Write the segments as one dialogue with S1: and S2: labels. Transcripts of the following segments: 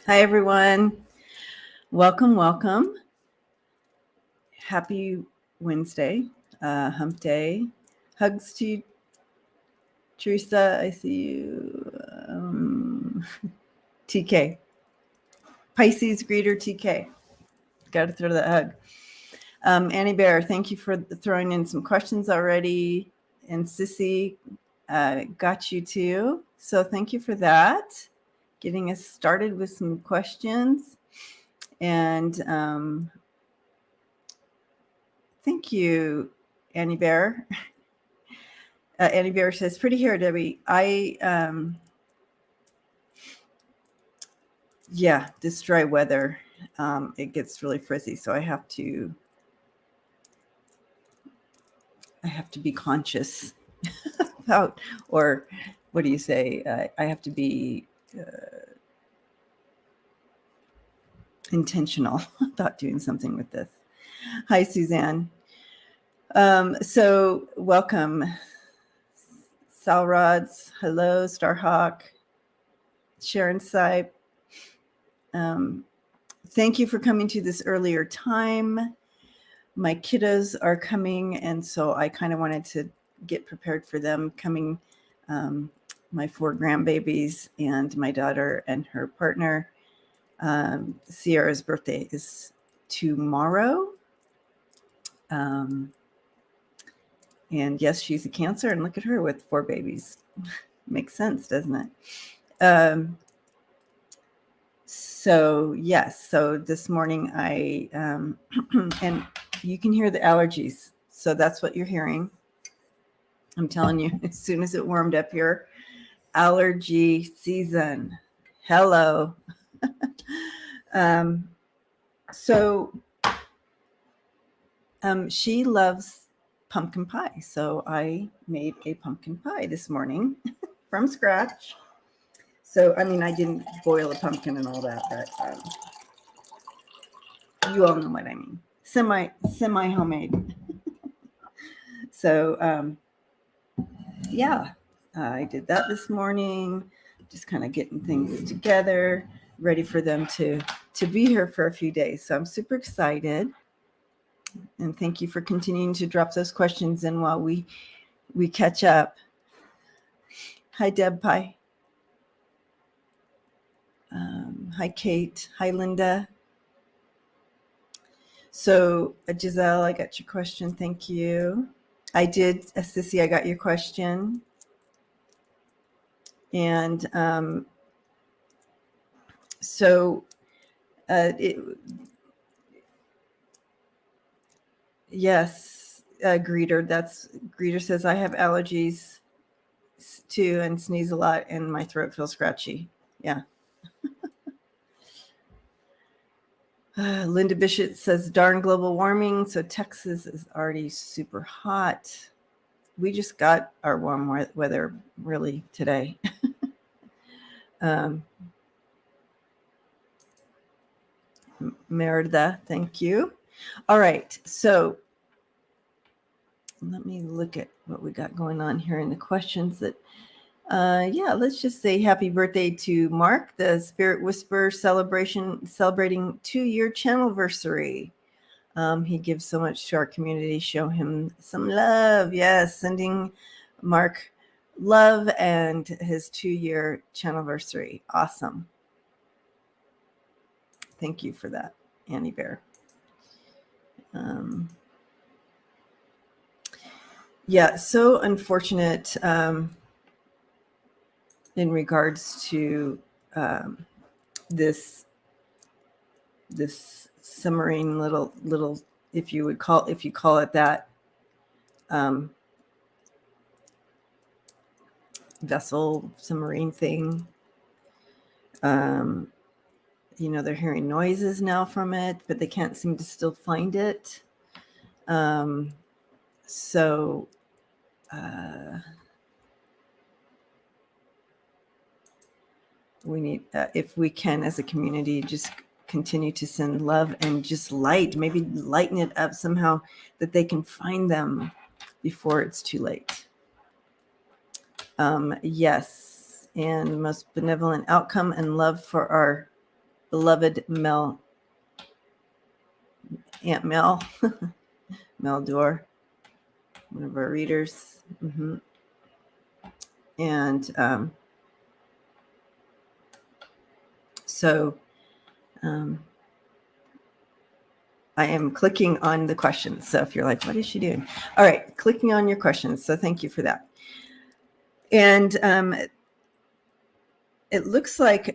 S1: Hi, everyone. Welcome, welcome. Happy Wednesday, hump day. Hugs to you, Teresa. I see you. TK. Pisces greeter TK. Got to throw that hug. Annie Bear, thank you for throwing in some questions already. And Sissy got you too. So thank you for that. Getting us started with some questions. And thank you, Annie Bear. Annie Bear says, pretty hair, Debbie. This dry weather, it gets really frizzy. So I have to be conscious about, or what do you say? I have to be intentional about doing something with this. Hi, Suzanne. So welcome. Sal Rods, hello, Starhawk, Sharon Sipe. Thank you for coming to this earlier time. My kiddos are coming, and so I kind of wanted to get prepared for them coming. My 4 grandbabies and my daughter and her partner. Sierra's birthday is tomorrow. And yes, she's a Cancer, and look at her with 4 babies. Makes sense, doesn't it? So this morning I, and you can hear the allergies. So that's what you're hearing. I'm telling you, as soon as it warmed up here, allergy season. Hello. She loves pumpkin pie. So I made a pumpkin pie this morning from scratch. So, I mean, I didn't boil a pumpkin and all that, but you all know what I mean. Semi homemade. So, I did that this morning. Just kind of getting things together, ready for them to be here for a few days. So I'm super excited. And thank you for continuing to drop those questions in while we catch up. Hi, Deb Pie. Hi, Kate. Hi, Linda. So, Giselle, I got your question. Thank you. I did, Sissy, I got your question. And yes, Greeter says, I have allergies too and sneeze a lot and my throat feels scratchy. Yeah. Linda Bishop says, darn global warming. So Texas is already super hot. We just got our warm weather really today. Merida, thank you. All right. So let me look at what we got going on here in the questions that let's just say happy birthday to Mark, the Spirit Whisperer celebrating 2-year channelversary. He gives so much to our community. Show him some love. Yes, sending Mark love and his 2-year channelversary. Awesome. Thank you for that, Annie Bear. So unfortunate in regards to this submarine little if you call it that, vessel submarine thing. They're hearing noises now from it, but they can't seem to still find it. We need, if we can, as a community, just continue to send love and just maybe lighten it up somehow that they can find them before it's too late. Yes, and most benevolent outcome and love for our beloved Mel, Aunt Mel, Mel Dore, one of our readers. And so I am clicking on the questions. So if you're like, what is she doing? All right, clicking on your questions. So thank you for that. And it looks like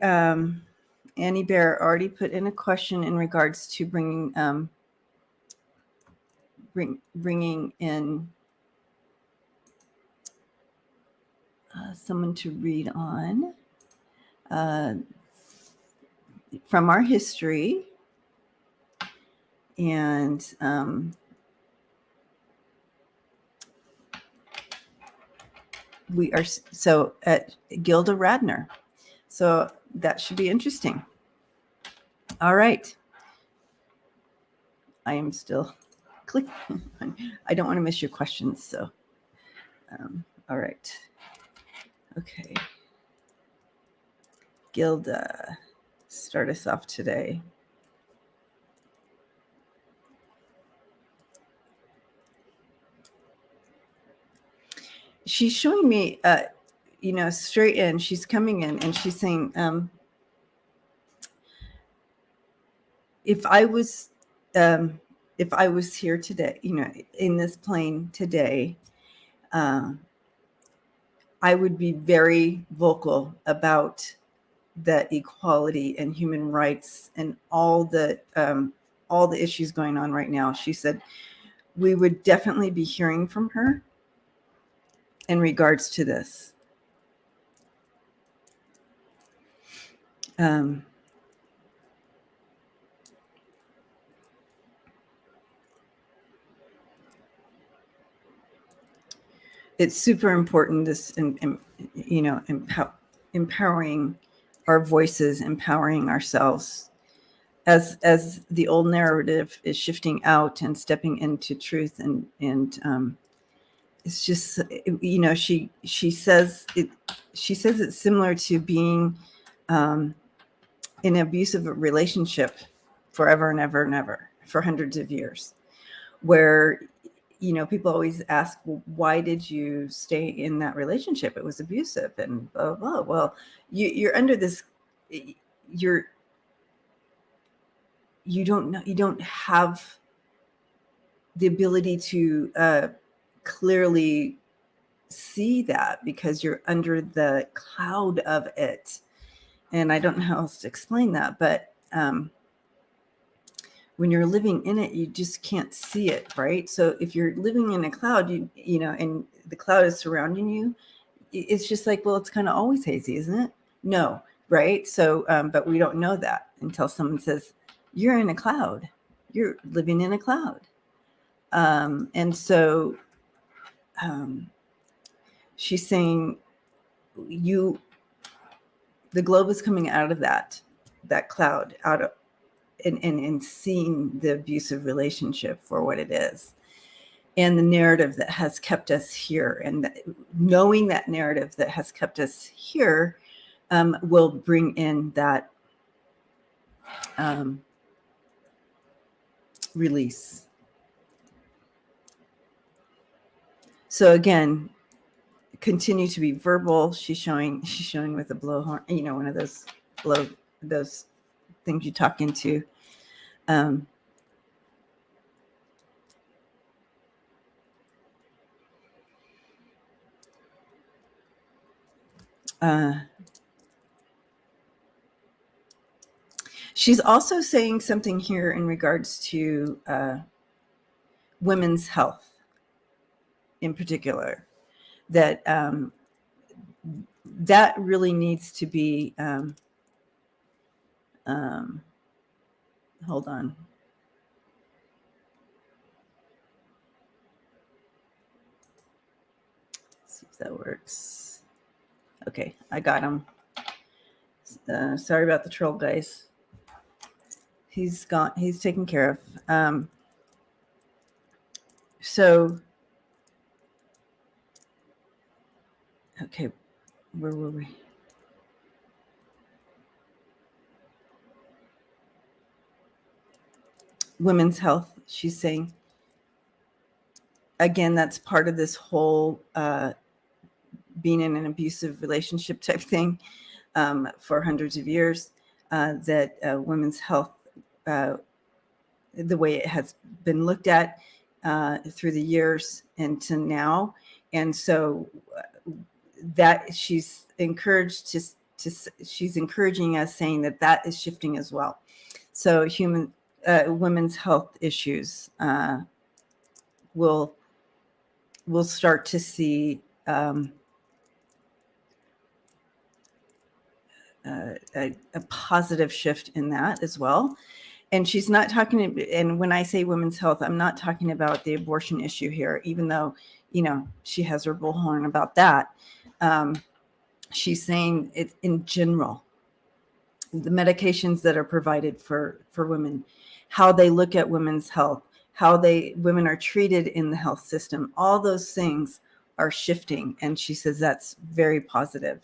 S1: Annie Bear already put in a question in regards to bringing in someone to read on from our history. And we are so at Gilda Radner. So that should be interesting. All right. I am still clicking. I don't want to miss your questions. So, all right. Okay. Gilda, start us off today. She's showing me, straight in. She's coming in and she's saying, if I was here today, in this plane today, I would be very vocal about the equality and human rights and all the issues going on right now. She said we would definitely be hearing from her in regards to this. It's super important, this, empowering our voices, empowering ourselves as the old narrative is shifting out and stepping into truth. And it's just, she says it's similar to being in an abusive relationship forever and ever and ever for hundreds of years, where people always ask, well, why did you stay in that relationship? It was abusive and blah, blah, blah. Well, you're under this, you don't know, you don't have the ability to clearly see that because you're under the cloud of it. And I don't know how else to explain that, but when you're living in it, you just can't see it, right? So if you're living in a cloud, and the cloud is surrounding you, it's just like, well, it's kind of always hazy, isn't it? No, right? So, but we don't know that until someone says, you're in a cloud. You're living in a cloud. And so she's saying the globe is coming out of that cloud, out of, and seeing the abusive relationship for what it is, and the narrative that has kept us here, and knowing that narrative that has kept us here will bring in that release. So again, continue to be verbal. She's showing with a blowhorn, one of those things you talk into. She's also saying something here in regards to women's health in particular, that that really needs to be hold on. Let's see if that works. Okay, I got him. Sorry about the troll, guys. He's gone. He's taken care of. So, okay, where were we? women's health. She's saying, again, that's part of this whole being in an abusive relationship type thing for hundreds of years, that women's health, the way it has been looked at through the years and to now. And so that she's encouraged to she's encouraging us, saying that that is shifting as well. So women's health issues will start to see a positive shift in that as well. And she's not talking, and when I say women's health, I'm not talking about the abortion issue here, even though, she has her bullhorn about that. She's saying it in general, the medications that are provided for women, how they look at women's health, how women are treated in the health system, all those things are shifting. And she says that's very positive.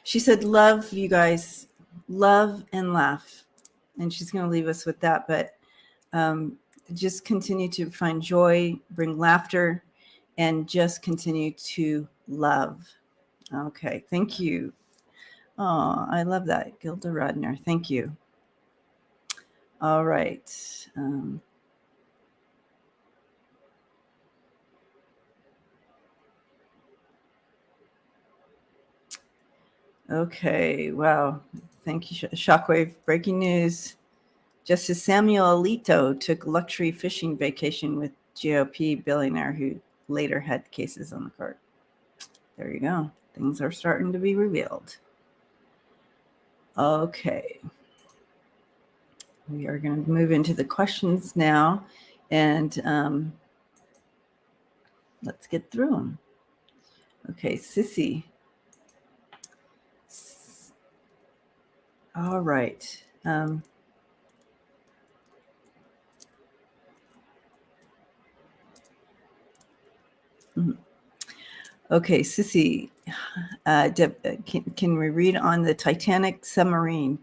S1: She said, love, you guys, love and laugh. And she's going to leave us with that. But just continue to find joy, bring laughter, and just continue to love. Okay. Thank you. Oh, I love that. Gilda Radner. Thank you. All right. Okay. Wow. Thank you. Shockwave. Breaking news. Justice Samuel Alito took luxury fishing vacation with GOP billionaire who later had cases on the court. There you go. Things are starting to be revealed. Okay. We are going to move into the questions now, and let's get through them. Okay, Sissy. All right. Okay, Sissy, can we read on the Titanic submarine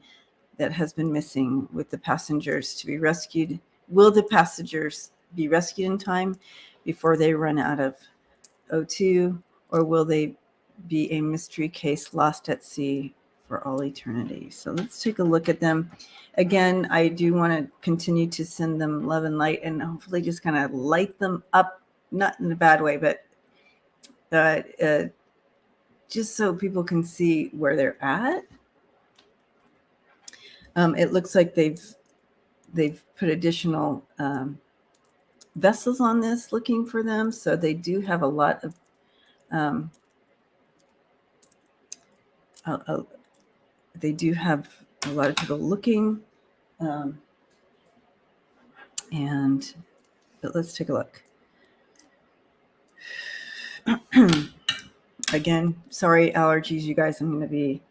S1: that has been missing with the passengers to be rescued? Will the passengers be rescued in time before they run out of O2, or will they be a mystery case lost at sea for all eternity? So let's take a look at them. Again, I do want to continue to send them love and light, and hopefully just kind of light them up, not in a bad way, but just so people can see where they're at. It looks like they've put additional vessels on this looking for them, so they do have a lot of they do have a lot of people looking, but let's take a look. Again, sorry, allergies, you guys. I'm going to be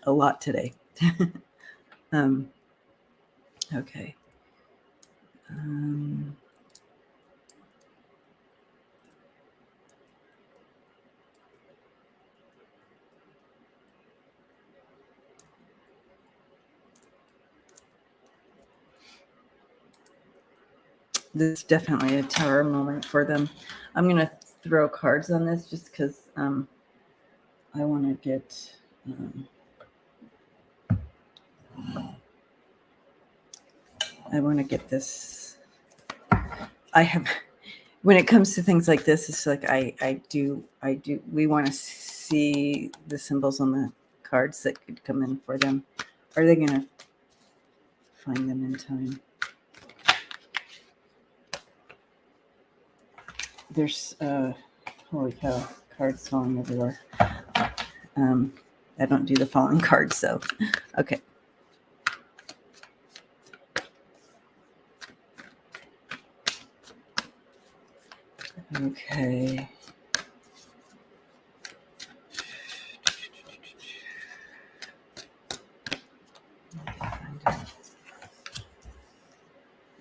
S1: a lot today. Okay. This is definitely a terror moment for them. I'm going to throw cards on this just because I want to get... I want to get this. When it comes to things like this, it's like we want to see the symbols on the cards that could come in for them. Are they going to find them in time? There's, holy cow, cards falling everywhere. I don't do the falling cards, so, okay. Okay.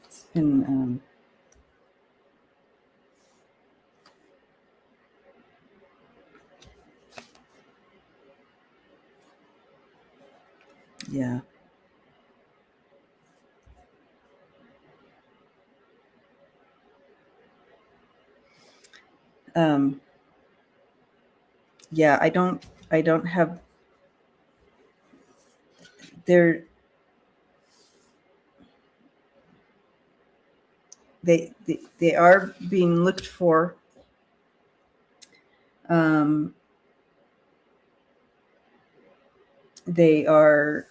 S1: Let's And yeah. Yeah, I don't have there. They are being looked for. They are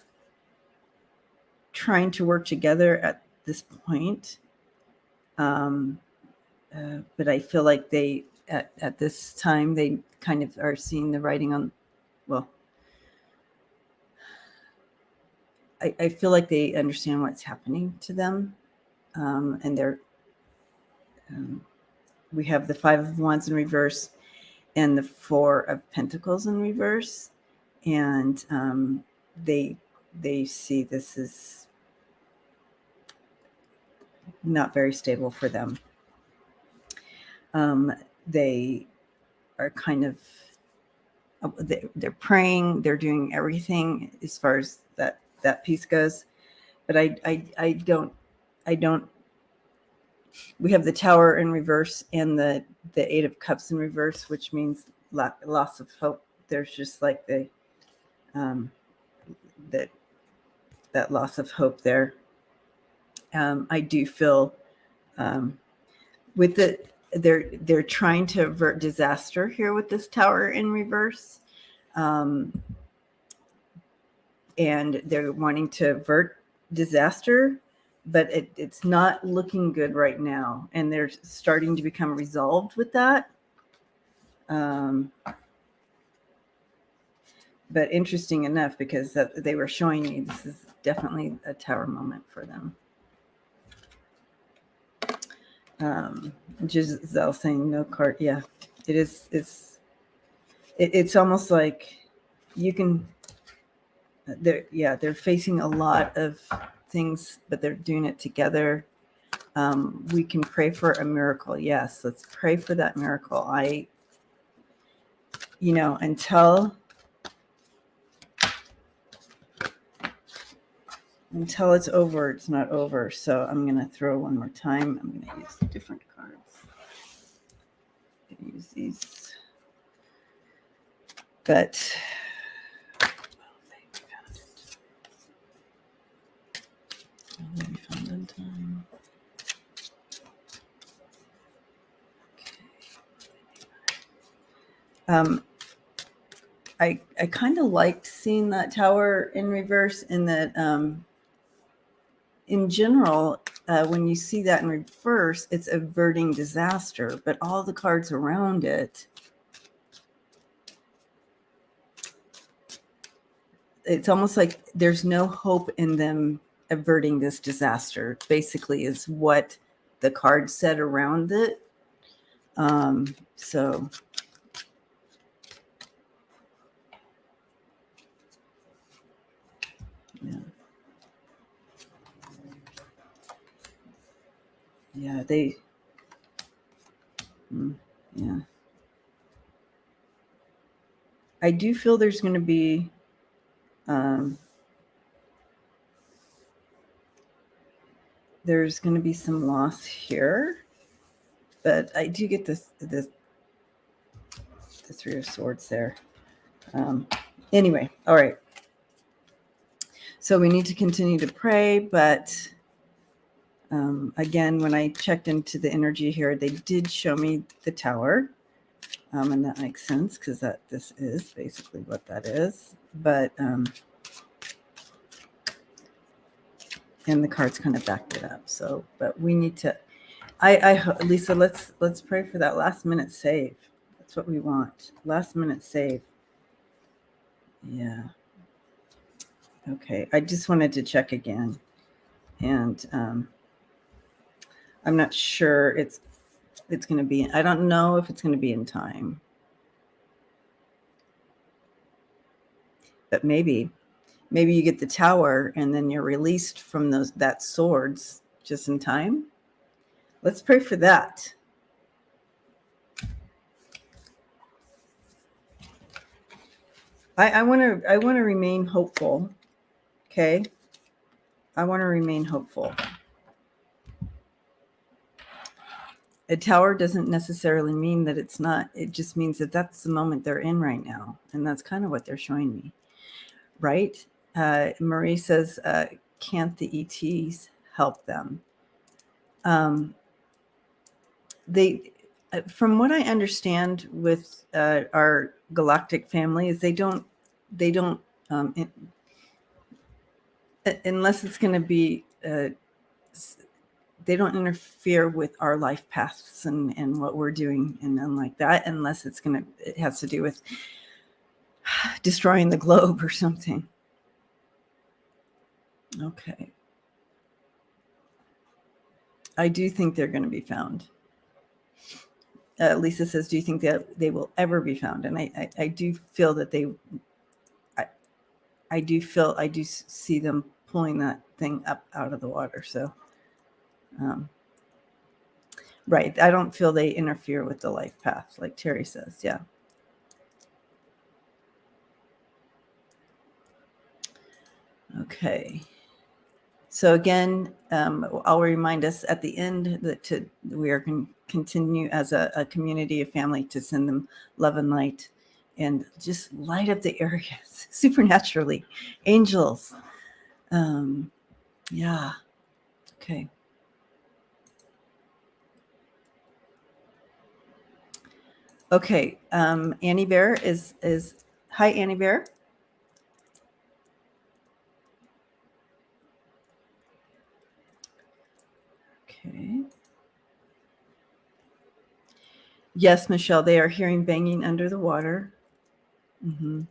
S1: trying to work together at this point. But I feel like they, at this time, they kind of are seeing the writing on, well, I feel like they understand what's happening to them. And they're, we have the Five of Wands in reverse and the Four of Pentacles in reverse. And they see this as not very stable for them. They are kind of, they're praying, they're doing everything as far as that piece goes. But I don't, we have the Tower in reverse and the Eight of Cups in reverse, which means loss of hope. There's just like that loss of hope there. I do feel with they're trying to avert disaster here with this Tower in reverse. And they're wanting to avert disaster, but it's not looking good right now. And they're starting to become resolved with that. But interesting enough, because they were showing me this is definitely a Tower moment for them. Giselle saying no card. Yeah, it is. It's almost like you can. They're facing a lot of things, but they're doing it together. We can pray for a miracle. Yes, let's pray for that miracle. Until it's over, it's not over. So I'm going to throw one more time. I'm going to use different cards. I'm going to use these. But we found in time. I kind of liked seeing that Tower in reverse, in that in general, when you see that in reverse, it's averting disaster, but all the cards around it, it's almost like there's no hope in them averting this disaster, basically, is what the card said around it. So yeah, yeah. I do feel there's going to be some loss here, but I do get the Three of Swords there. Anyway, all right. So we need to continue to pray, but again, when I checked into the energy here, they did show me the Tower, and that makes sense because this is basically what that is. But and the cards kind of backed it up. So, but we need to. Lisa, let's pray for that last minute save. That's what we want. Last minute save. Yeah. Okay. I just wanted to check again, and I'm not sure it's going to be. I don't know if it's going to be in time, but maybe you get the Tower and then you're released from that swords just in time. Let's pray for that. I want to remain hopeful. Okay. I want to remain hopeful. A tower doesn't necessarily mean that it's not. It just means that that's the moment they're in right now. And that's kind of what they're showing me. Right? Marie says, can't the ETs help them? They, from what I understand with our galactic family, is they don't, unless it's going to be, they don't interfere with our life paths and what we're doing and like that, unless it has to do with destroying the globe or something. Okay. I do think they're going to be found. Lisa says, do you think that they will ever be found? And I do feel that I do see them pulling that thing up out of the water. So, right. I don't feel they interfere with the life path, like Terry says. Yeah. Okay. So again, I'll remind us at the end that we are going to continue as a community, a family, to send them love and light and just light up the areas supernaturally. Angels. Yeah. Okay. Okay. Annie Bear is hi, Annie Bear. Okay. Yes, Michelle, they are hearing banging under the water. Mm-hmm.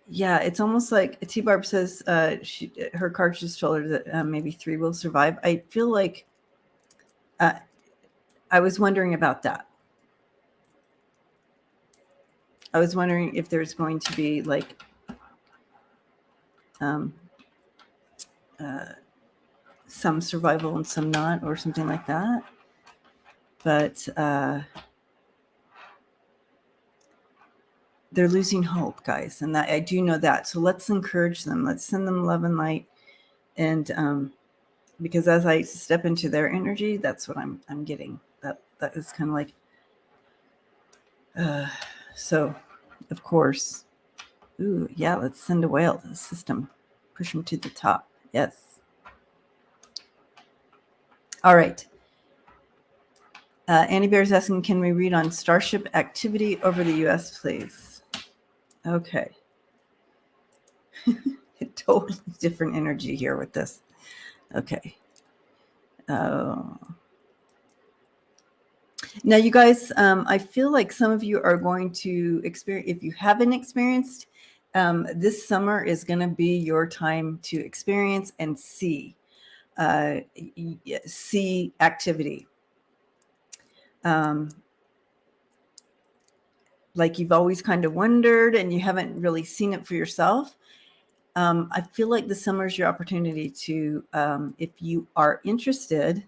S1: Yeah, it's almost like T-Barb says her card just told her that maybe 3 will survive. I feel like I was wondering about that. I was wondering if there's going to be like some survival and some not, or something like that. But they're losing hope, guys, and that I do know that. So let's encourage them. Let's send them love and light, and because as I step into their energy, that's what I'm getting. That is kind of like. So, of course, ooh, yeah, let's send a whale to the system. Push them to the top. Yes. All right. Annie Bear's asking, can we read on Starship activity over the U.S., please? Okay. Totally different energy here with this. Okay. Now, you guys, I feel like some of you are going to experience, if you haven't experienced, this summer is going to be your time to experience and see activity. Like you've always kind of wondered and you haven't really seen it for yourself. I feel like the summer is your opportunity to, if you are interested,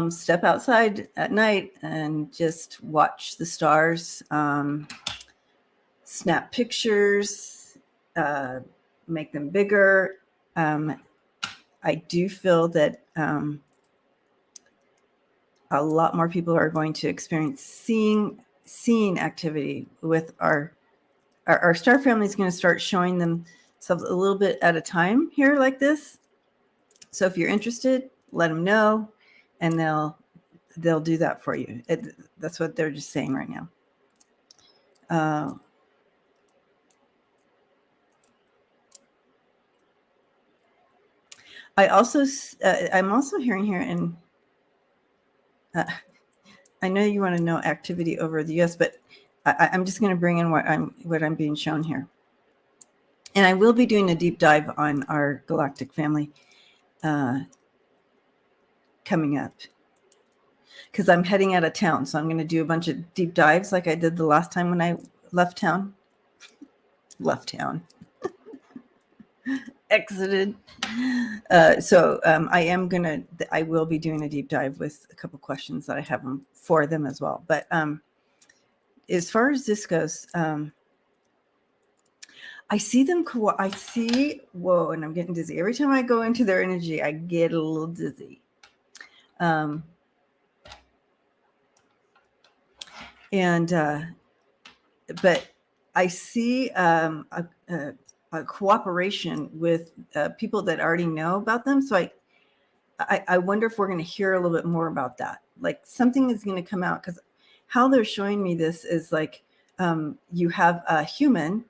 S1: step outside at night and just watch the stars, snap pictures, make them bigger. I do feel that a lot more people are going to experience seeing activity with our star family is going to start showing themselves a little bit at a time here like this. So if you're interested, let them know and they'll do that for you. That's what they're just saying right now. I'm also hearing here, and I know you want to know activity over the U.S., but I'm just going to bring in what I'm being shown here. And I will be doing a deep dive on our galactic family coming up, because I'm heading out of town. So I'm going to do a bunch of deep dives like I did the last time when I left town. exited. I will be doing a deep dive with a couple questions that I have for them as well. But as far as this goes, I see them. Whoa, and I'm getting dizzy. Every time I go into their energy, I get a little dizzy. But I see a cooperation with people that already know about them. So I wonder if we're going to hear a little bit more about that. Like something is going to come out, because how they're showing me this is like you have a human,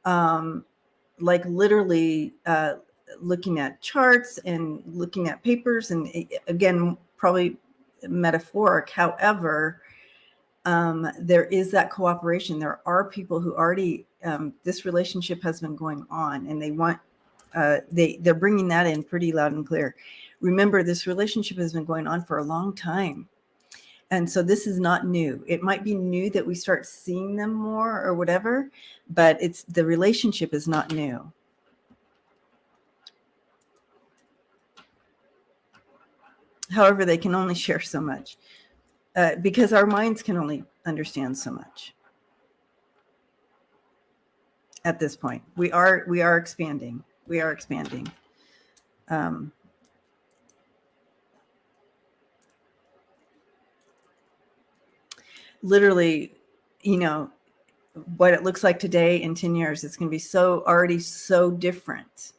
S1: like literally looking at charts and looking at papers, and again, probably metaphoric. However, there is that cooperation. There are people who already, this relationship has been going on, and they want, they're bringing that in pretty loud and clear. Remember, this relationship has been going on for a long time. And so this is not new. It might be new that we start seeing them more or whatever, but the relationship is not new. However, they can only share so much because our minds can only understand so much. At this point, we are expanding. We are expanding. Literally, what it looks like today in 10 years, it's going to be already so different.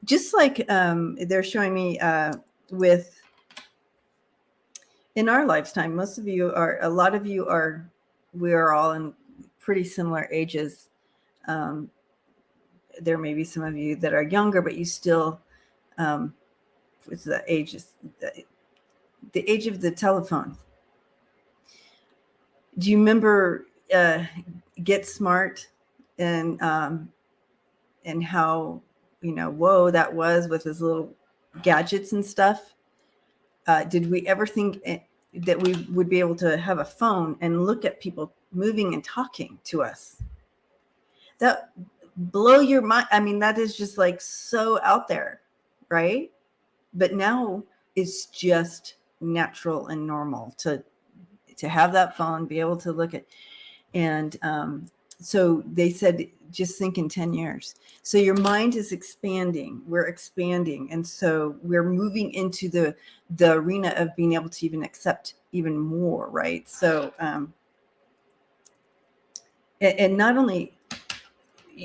S1: Just like they're showing me with in our lifetime, a lot of you are, we are all in pretty similar ages. There may be some of you that are younger, but you still, it's the age of the telephone. Do you remember Get Smart and how, whoa, that was with his little gadgets and stuff? Did we ever think that we would be able to have a phone and look at people moving and talking to us? That blow your mind. I mean, that is just like so out there, right? But now it's just natural and normal to have that phone, be able to look at. And so they said, just think in 10 years. So your mind is expanding. We're expanding. And so we're moving into the arena of being able to even accept even more, right? So, and not only,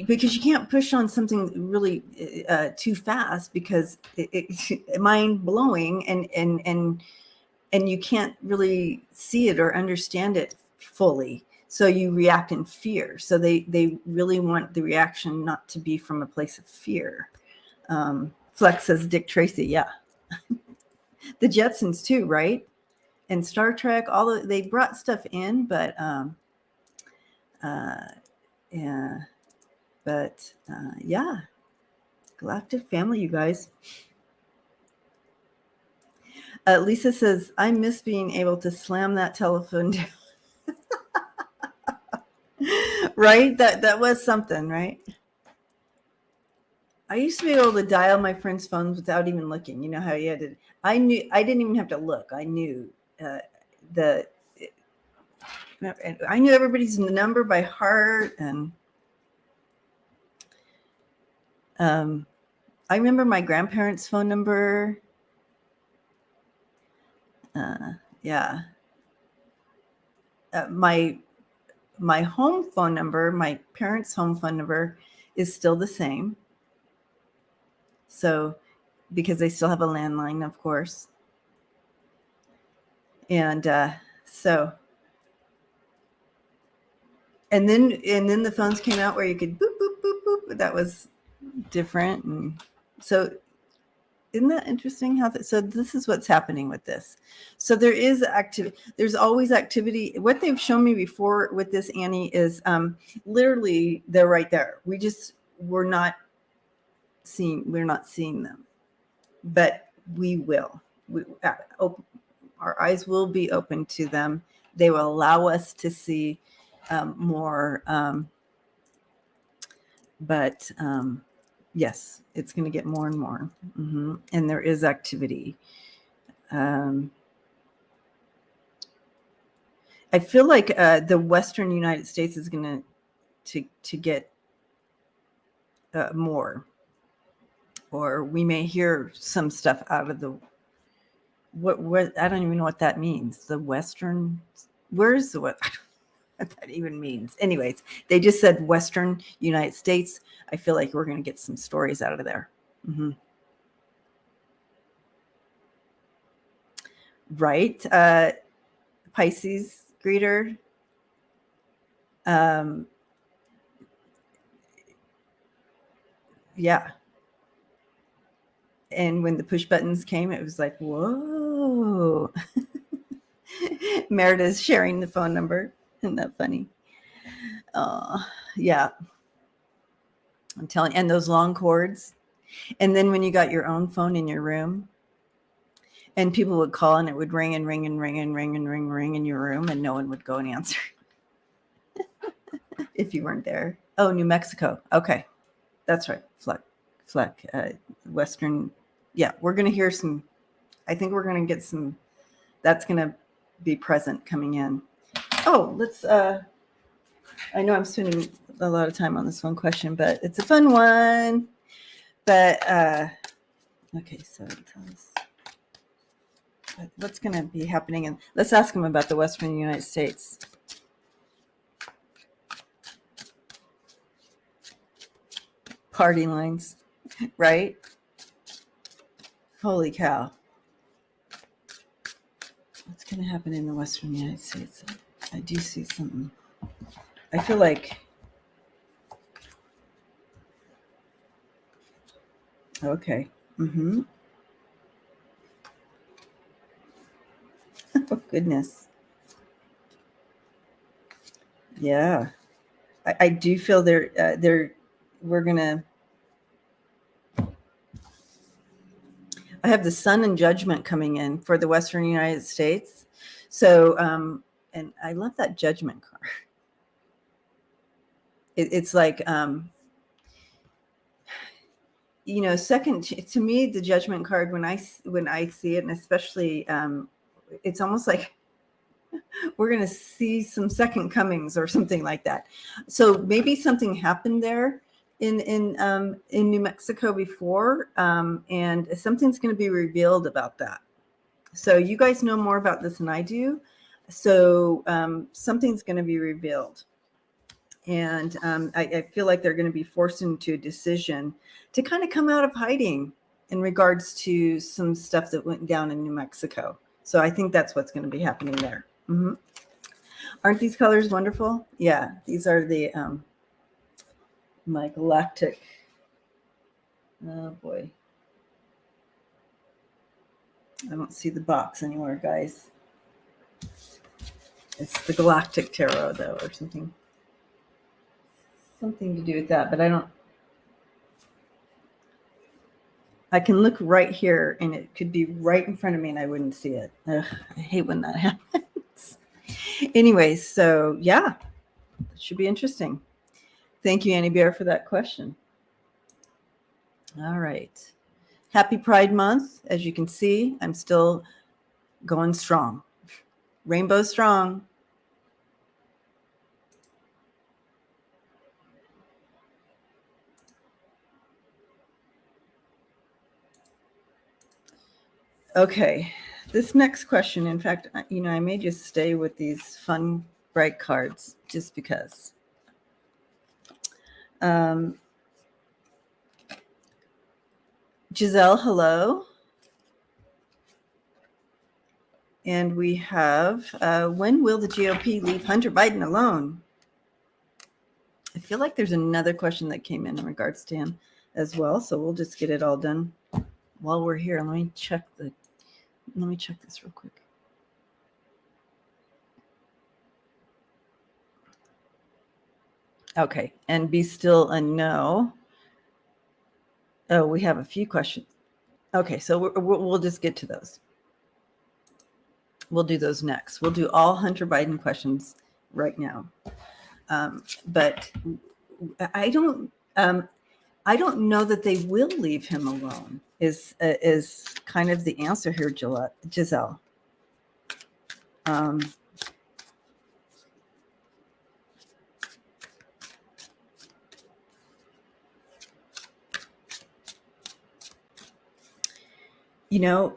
S1: because you can't push on something really too fast, because it's mind blowing, and you can't really see it or understand it fully. So you react in fear. So they really want the reaction not to be from a place of fear. Flex says Dick Tracy. Yeah. The Jetsons too, right? And Star Trek, they brought stuff in, but yeah. But yeah, galactic family, you guys. Lisa says, I miss being able to slam that telephone down. Right? That was something, right? I used to be able to dial my friends' phones without even looking. You know how you had to. I didn't even have to look. I knew I knew everybody's number by heart, and I remember my grandparents' phone number. Yeah. My home phone number, my parents' home phone number, is still the same. So, because they still have a landline, of course. And so, and then the phones came out where you could boop, boop, boop, boop. That was different. And so, isn't that interesting so this is what's happening with this. So there is activity. There's always activity. What they've shown me before with this, Annie, is literally they're right there. We're not seeing them, but we will. Our eyes will be open to them. They will allow us to see more. But Yes, it's going to get more and more. And there is activity. I feel like the Western United States is going to get more, or we may hear some stuff out of the what I don't even know what that means. The Western, where's the what? What that even means. Anyways, they just said Western United States. I feel like we're going to get some stories out of there. Right. Pisces greeter. Yeah. And when the push buttons came, it was like, whoa. Meredith's sharing the phone number. Isn't that funny? Yeah. I'm telling you. And those long cords. And then when you got your own phone in your room, and people would call and it would ring and ring and ring and ring and ring in your room, and no one would go and answer if you weren't there. Oh, New Mexico. Okay. That's right. Fleck, Western. Yeah, we're going to hear some. I think we're going to get some. That's going to be present coming in. Oh, let's. I know I'm spending a lot of time on this one question, but it's a fun one. But okay, so tell us what's going to be happening, and let's ask them about the Western United States. Party lines, right? Holy cow. What's going to happen in the Western United States? I do see something. I feel like, okay. Oh, goodness. Yeah. I do feel we're going to, I have the Sun and Judgment coming in for the Western United States. So, and I love that Judgment card. It's like, second to me, the Judgment card, when I see it, and especially, it's almost like we're going to see some second comings or something like that. So maybe something happened there in New Mexico before, and something's going to be revealed about that. So you guys know more about this than I do. So something's going to be revealed. And I feel like they're going to be forced into a decision to kind of come out of hiding in regards to some stuff that went down in New Mexico. So I think that's what's going to be happening there. Aren't these colors wonderful? Yeah, these are the my galactic. Oh boy, I don't see the box anywhere, guys. It's the Galactic Tarot, though, or something to do with that, but I don't. I can look right here, and it could be right in front of me, and I wouldn't see it. Ugh, I hate when that happens. Anyways, so yeah, it should be interesting. Thank you, Annie Bear, for that question. All right. Happy Pride Month. As you can see, I'm still going strong. Rainbow strong. Okay, this next question, in fact, I may just stay with these fun, bright cards just because. Giselle, hello. And we have, when will the GOP leave Hunter Biden alone? I feel like there's another question that came in regards to him as well. So we'll just get it all done while we're here. Let me check this real quick. Okay. And be still a no. Oh, we have a few questions. Okay. So we'll just get to those. We'll do those next. We'll do all Hunter Biden questions right now. But I don't, I don't know that they will leave him alone. Is kind of the answer here, Giselle. You know,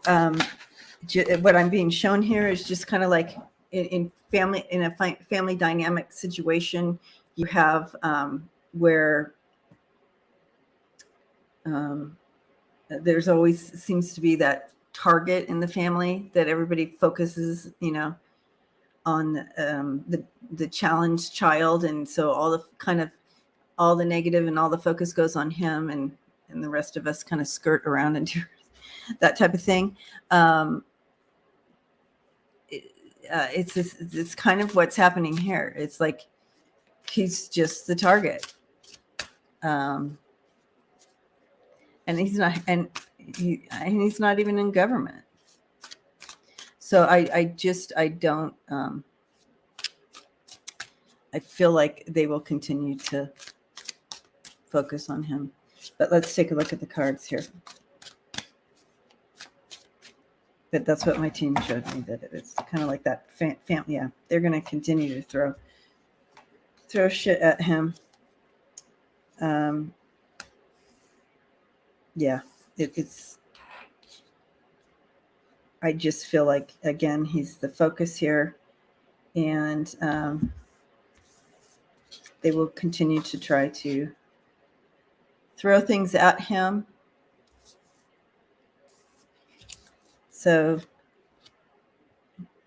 S1: what I'm being shown here is just kind of like in a family dynamic situation. You have where there's always seems to be that target in the family that everybody focuses, on the challenged child, and so all the negative and all the focus goes on him, and the rest of us kind of skirt around and do that type of thing. It's kind of what's happening here. It's like he's just the target, and he's not, and he's not even in government. So I don't. I feel like they will continue to focus on him. But let's take a look at the cards here. But that's what my team showed me, that it's kind of like that family. Yeah, they're going to continue to throw shit at him. Yeah, it's. I just feel like, again, he's the focus here, and they will continue to try to throw things at him. So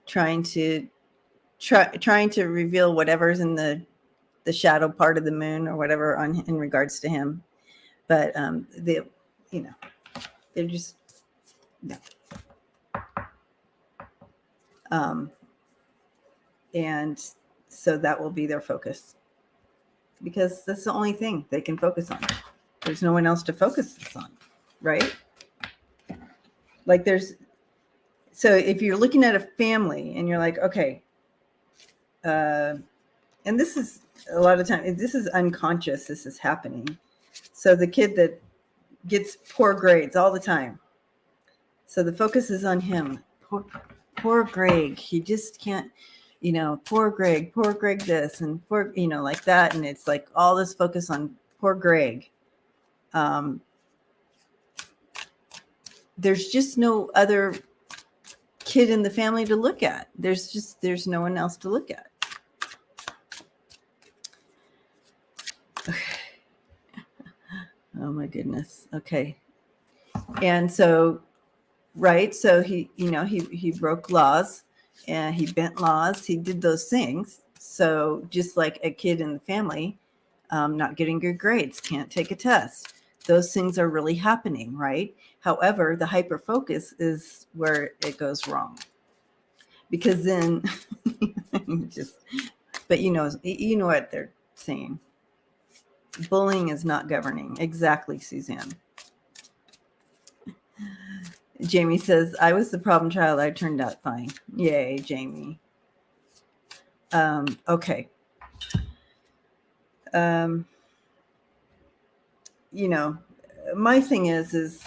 S1: trying to reveal whatever's in the shadow part of the moon or whatever in regards to him. But they're just no. And so that will be their focus, because that's the only thing they can focus on. There's no one else to focus this on, right? Like so if you're looking at a family and you're like, okay, and this is a lot of time, this is unconscious, this is happening. So the kid that gets poor grades all the time, so the focus is on him. Poor Greg, he just can't, poor Greg this, and poor, like that. And it's like all this focus on poor Greg. There's just no other kid in the family to look at. There's no one else to look at. Okay. Oh my goodness. Okay. And so, right. So he broke laws, and he bent laws. He did those things. So just like a kid in the family, not getting good grades, can't take a test. Those things are really happening, right? However, the hyper focus is where it goes wrong, because then but you know what they're saying. Bullying is not governing. Exactly, Suzanne. Jamie says, I was the problem child. I turned out fine. Yay, Jamie. Okay. My thing is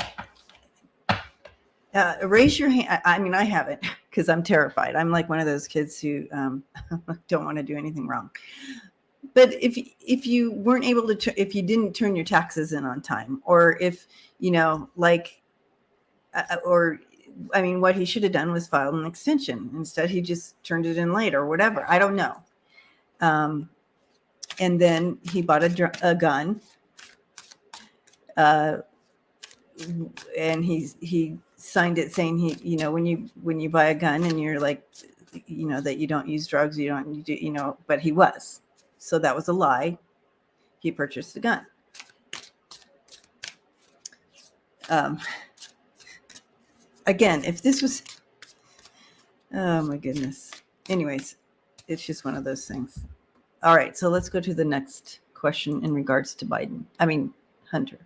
S1: raise your hand. I mean, I haven't, because I'm terrified. I'm like one of those kids who don't want to do anything wrong. But if you weren't able to, if you didn't turn your taxes in on time, or if, what he should have done was filed an extension. Instead, he just turned it in late or whatever. I don't know. And then he bought a gun. And he signed it saying when you buy a gun and you're like, that you don't use drugs, but he was. So that was a lie. He purchased a gun. Again, if this was, oh my goodness. Anyways, it's just one of those things. All right, so let's go to the next question in regards to Hunter.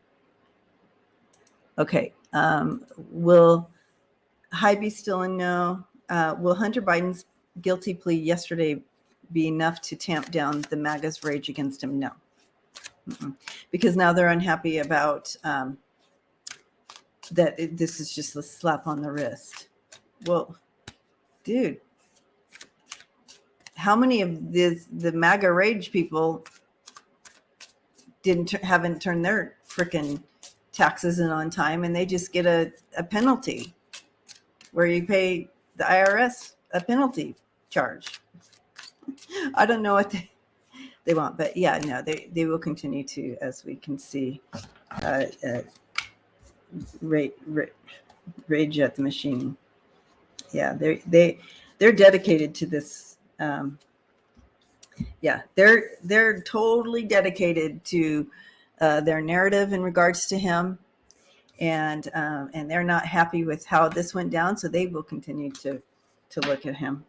S1: Okay, will be still in no? Will Hunter Biden's guilty plea yesterday be enough to tamp down the MAGA's rage against him? No. Because now they're unhappy about that this is just a slap on the wrist. Well, dude, how many of the MAGA rage people haven't turned their freaking taxes in on time, and they just get a penalty where you pay the IRS a penalty charge? I don't know what they want, but yeah, no, they will continue to, as we can see, rage at the machine. Yeah, they're dedicated to this. Yeah, they're totally dedicated to their narrative in regards to him, and they're not happy with how this went down, so they will continue to look at him.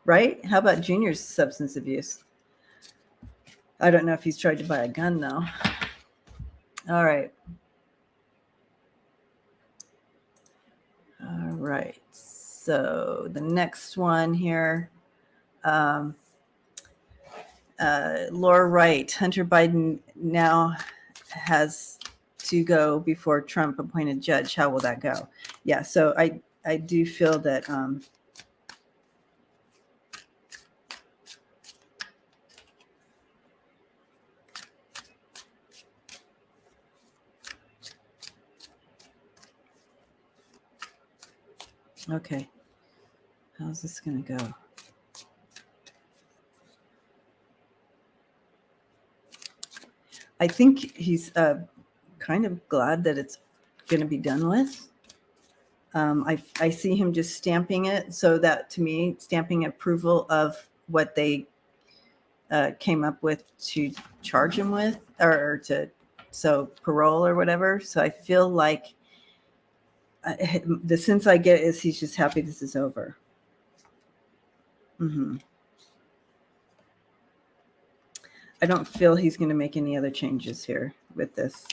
S1: Right? How about Junior's substance abuse? I don't know if he's tried to buy a gun though. All right. All right. So the next one here. Laura Wright, Hunter Biden now has to go before Trump appointed judge. How will that go? Yeah, so I do feel that okay. How's this going to go? I think he's kind of glad that it's going to be done with. I see him just stamping it. So that, to me, stamping approval of what they came up with to charge him with, or so parole or whatever. So I feel like the sense I get is he's just happy this is over. Mm-hmm. I don't feel he's going to make any other changes here with this.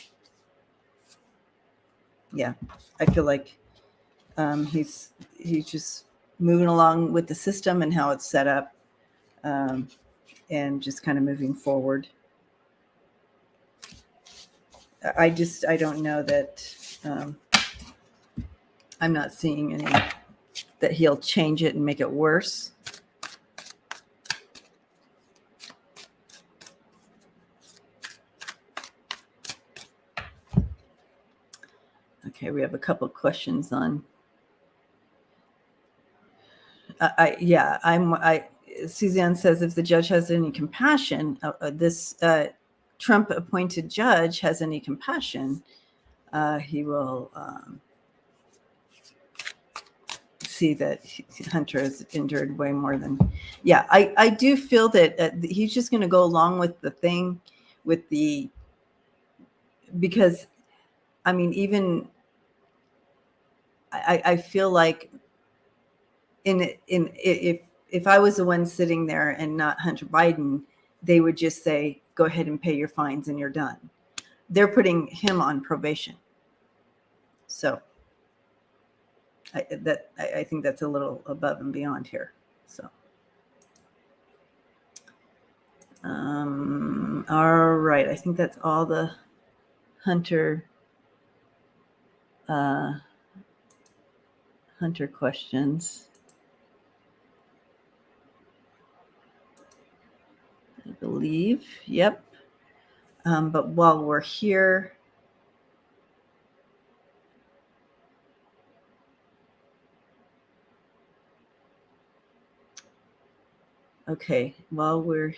S1: Yeah, I feel like he's just moving along with the system and how it's set up, and just kind of moving forward. I don't know that I'm not seeing any that he'll change it and make it worse. Okay, we have a couple of questions on. Suzanne says, if the judge has any compassion, this Trump appointed judge has any compassion, he will see that Hunter has endured way more than. Yeah, I do feel that he's just going to go along with the thing, because I mean, even I feel like if I was the one sitting there and not Hunter Biden, they would just say, go ahead and pay your fines and you're done. They're putting him on probation. So I think that's a little above and beyond here. So, all right. I think that's all the Hunter questions. I believe. Yep. But while we're here, okay, while we're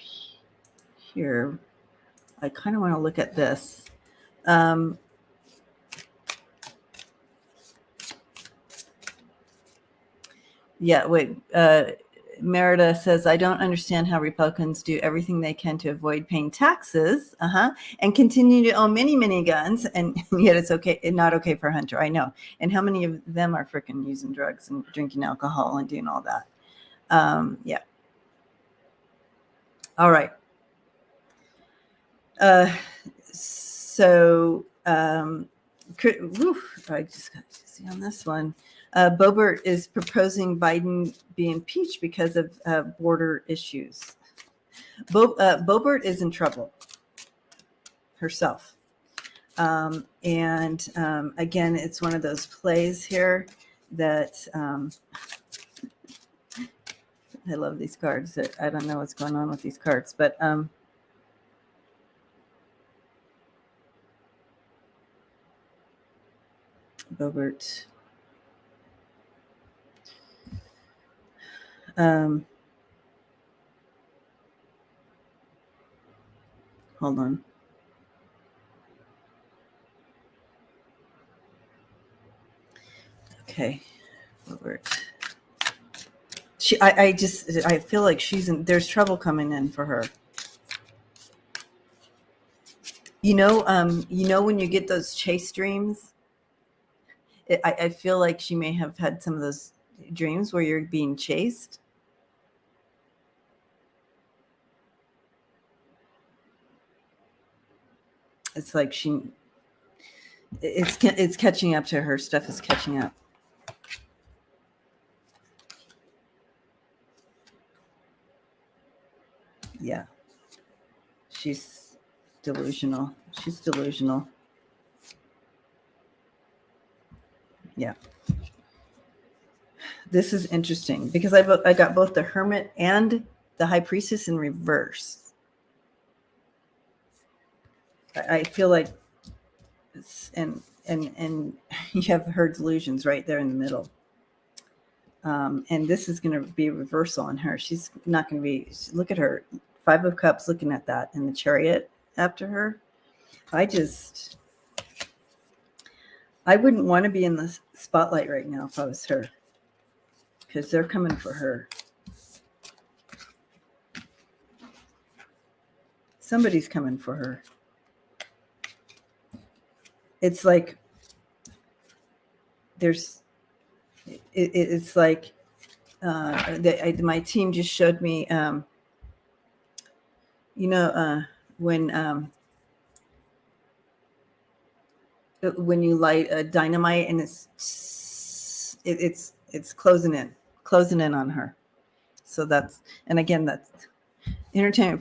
S1: here, I kind of want to look at this. Yeah, wait. Merida says, I don't understand how Republicans do everything they can to avoid paying taxes, and continue to own many, many guns, and yet it's okay, not okay for Hunter. I know. And how many of them are freaking using drugs and drinking alcohol and doing all that? Yeah. All right. So, I just got to see on this one. Boebert is proposing Biden be impeached because of border issues. Bobert is in trouble herself. And again, it's one of those plays here that I love these cards. I don't know what's going on with these cards, but Bobert. Hold on. Okay, Bobert. I feel like there's trouble coming in for her. You know when you get those chase dreams, I feel like she may have had some of those dreams where you're being chased. It's like it's catching up to her. Stuff is catching up. Yeah. She's delusional. Yeah. This is interesting because I got both the Hermit and the High Priestess in reverse. I feel like and you have her delusions right there in the middle. And this is going to be a reversal on her. She's not going to be, look at her, 5 of Cups looking at that, and the Chariot after her. I wouldn't want to be in the spotlight right now if I was her, because they're coming for her. Somebody's coming for her. It's like it's like my team just showed me, when you light a dynamite and it's closing in on her. So that's entertainment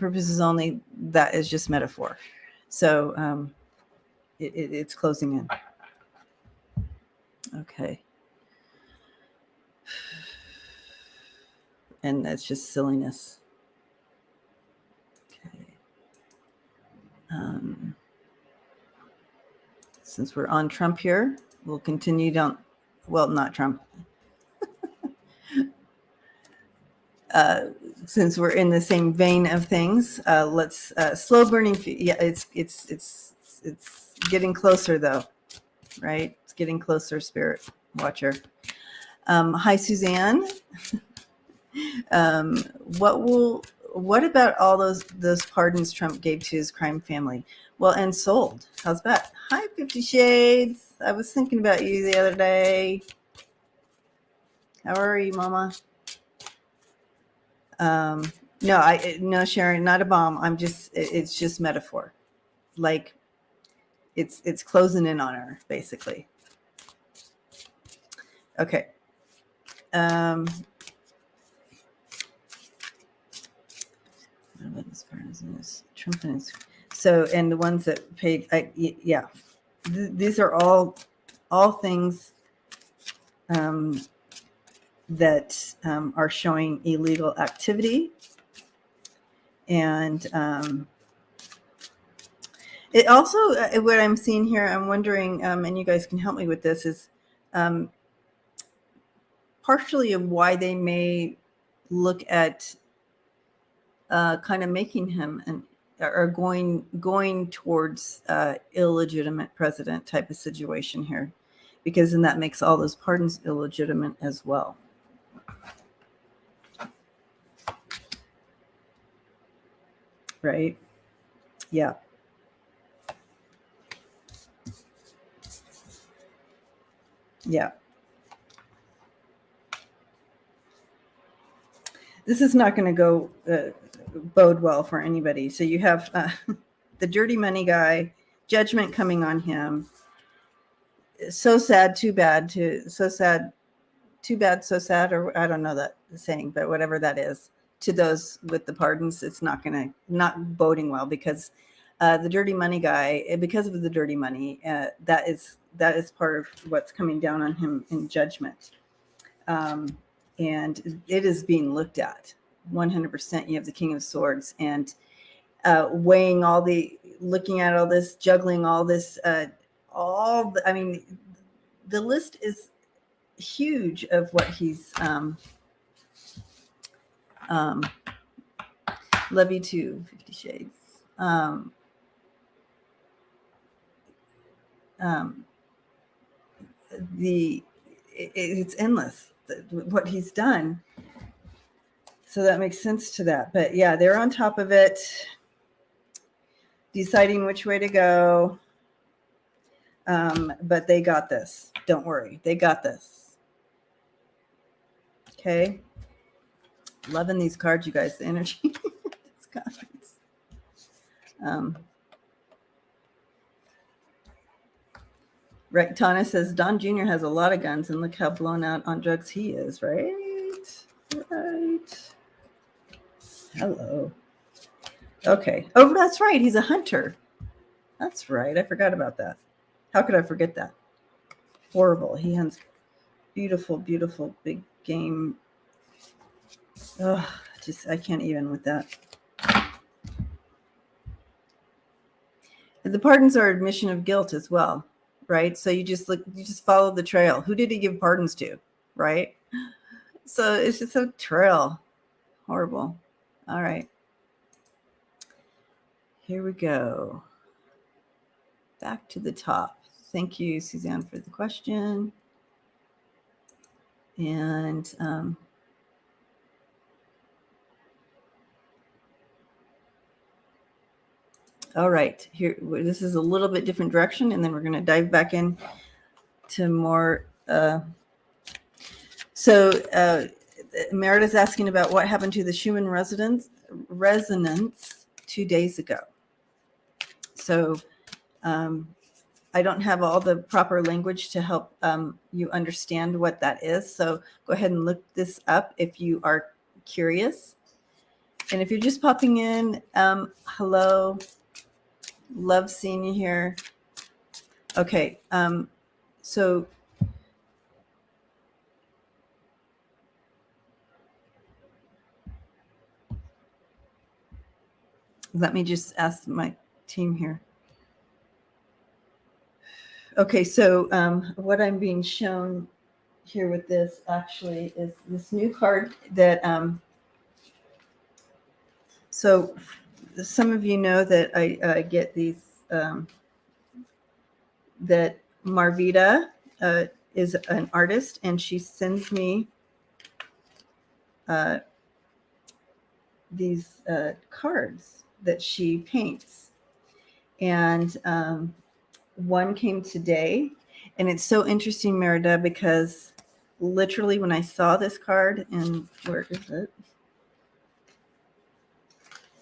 S1: purposes only. That is just metaphor. So it's closing in. Okay. And that's just silliness. Okay. Since we're on Trump here, we'll continue down. Well, not Trump. Since we're in the same vein of things, let's slow burning. Yeah, it's getting closer though, right? It's getting closer. Spirit watcher. Hi, Suzanne. What about all those pardons Trump gave to his crime family? Well, and sold. How's that? Hi, 50 Shades. I was thinking about you the other day. How are you, Mama? No, Sharon, not a bomb. It's just metaphor. Like it's closing in on her, basically. Okay. Trump and his, so, and the ones that paid, yeah, these are all things that are showing illegal activity. And it also, what I'm seeing here, I'm wondering, and you guys can help me with this, is partially of why they may look at kind of making him or going towards illegitimate president type of situation here, because then that makes all those pardons illegitimate as well. Right? Yeah. Yeah. This is not going to go bode well for anybody. So you have the dirty money guy, judgment coming on him. So sad, too bad, so sad, too bad, so sad, or I don't know that saying, but whatever that is. to those with the pardons, it's not boding well, because the dirty money guy, because of the dirty money, that is part of what's coming down on him in judgment. And it is being looked at 100%. You have the King of Swords, and weighing looking at all this, juggling all this, I mean, the list is huge of what he's Levy 2, 50 Shades. It's endless what he's done. So that makes sense to that. But yeah, they're on top of it, deciding which way to go. But they got this. Don't worry. They got this. Okay. Loving these cards, you guys. The energy. These cards. Right. Tana says Don Jr. has a lot of guns, and look how blown out on drugs he is. Right. Right. Hello. Okay. Oh, that's right. He's a hunter. That's right. I forgot about that. How could I forget that? Horrible. He hunts beautiful, beautiful big game. Oh, I can't even with that. The pardons are admission of guilt as well, right? So you just follow the trail. Who did he give pardons to, right? So it's just a trail. Horrible. All right. Here we go. Back to the top. Thank you, Suzanne, for the question. And all right, here, this is a little bit different direction, and then we're going to dive back in to more. So Meredith's asking about what happened to the Schumann resonance 2 days ago. So I don't have all the proper language to help you understand what that is. So go ahead and look this up if you are curious. And if you're just popping in, hello. Love seeing you here. Okay. So let me just ask my team here. Okay, so what I'm being shown here with this actually is this new card that, so some of you know that I get these, that Marvita is an artist, and she sends me these cards that she paints. And one came today, and it's so interesting, Merida, because literally when I saw this card, and where is it?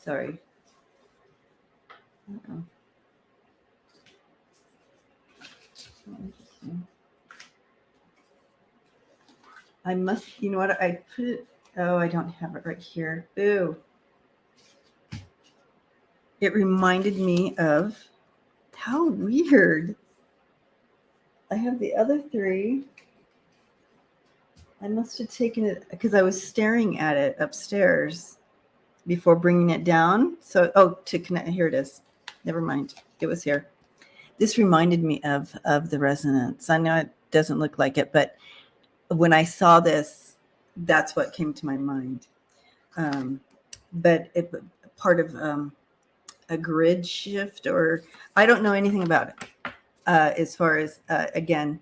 S1: Sorry. Uh-oh. I must, you know what? I put it, oh, I don't have it right here. Boo. It reminded me of, how weird. I have the other three. I must have taken it because I was staring at it upstairs before bringing it down. So, to connect, here it is. Never mind. It was here. This reminded me of the resonance. I know it doesn't look like it, but when I saw this, that's what came to my mind. But it part of a grid shift, or I don't know anything about it. As far as, again,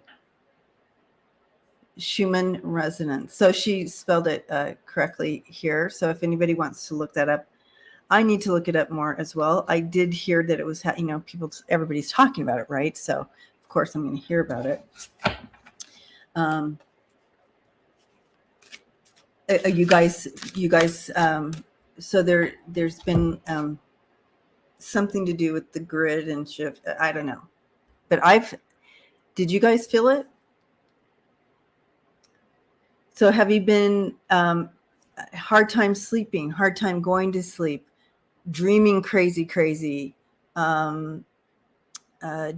S1: Schumann resonance. So she spelled it correctly here. So if anybody wants to look that up, I need to look it up more as well. I did hear that it was, everybody's talking about it, right? So of course I'm going to hear about it. You guys. So there's been something to do with the grid and shift. I don't know, but did you guys feel it? So have you been hard time sleeping, hard time going to sleep, dreaming crazy,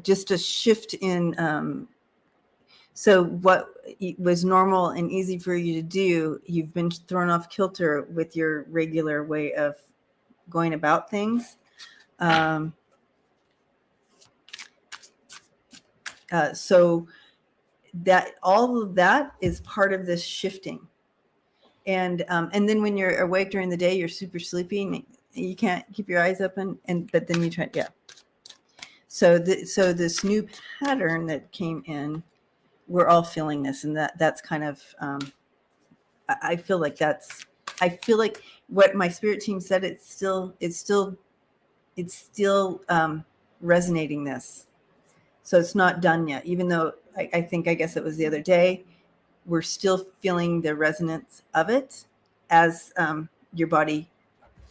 S1: just a shift in. So what was normal and easy for you to do, you've been thrown off kilter with your regular way of going about things. So that all of that is part of this shifting. And then when you're awake during the day, you're super sleepy. You can't keep your eyes open, but then you try. Yeah. So this new pattern that came in, we're all feeling this, and that's kind of. I feel like what my spirit team said. It's still resonating this. So it's not done yet, even though I guess it was the other day. We're still feeling the resonance of it as your body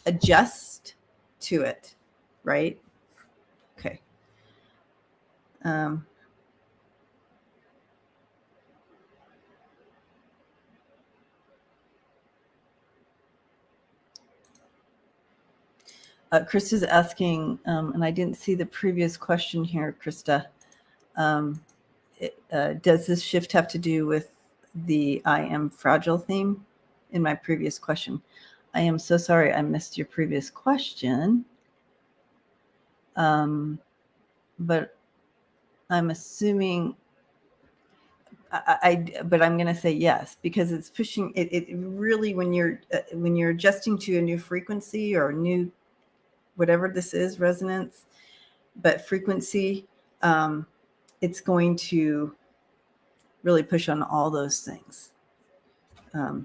S1: adjusts to it, right? Okay. Krista's asking, and I didn't see the previous question here, Krista. Does this shift have to do with the I am fragile theme in my previous question? I am so sorry I missed your previous question. But I'm assuming but I'm going to say yes, because it's pushing it really when you're adjusting to a new frequency or a new whatever this is, resonance, but frequency, it's going to really push on all those things, and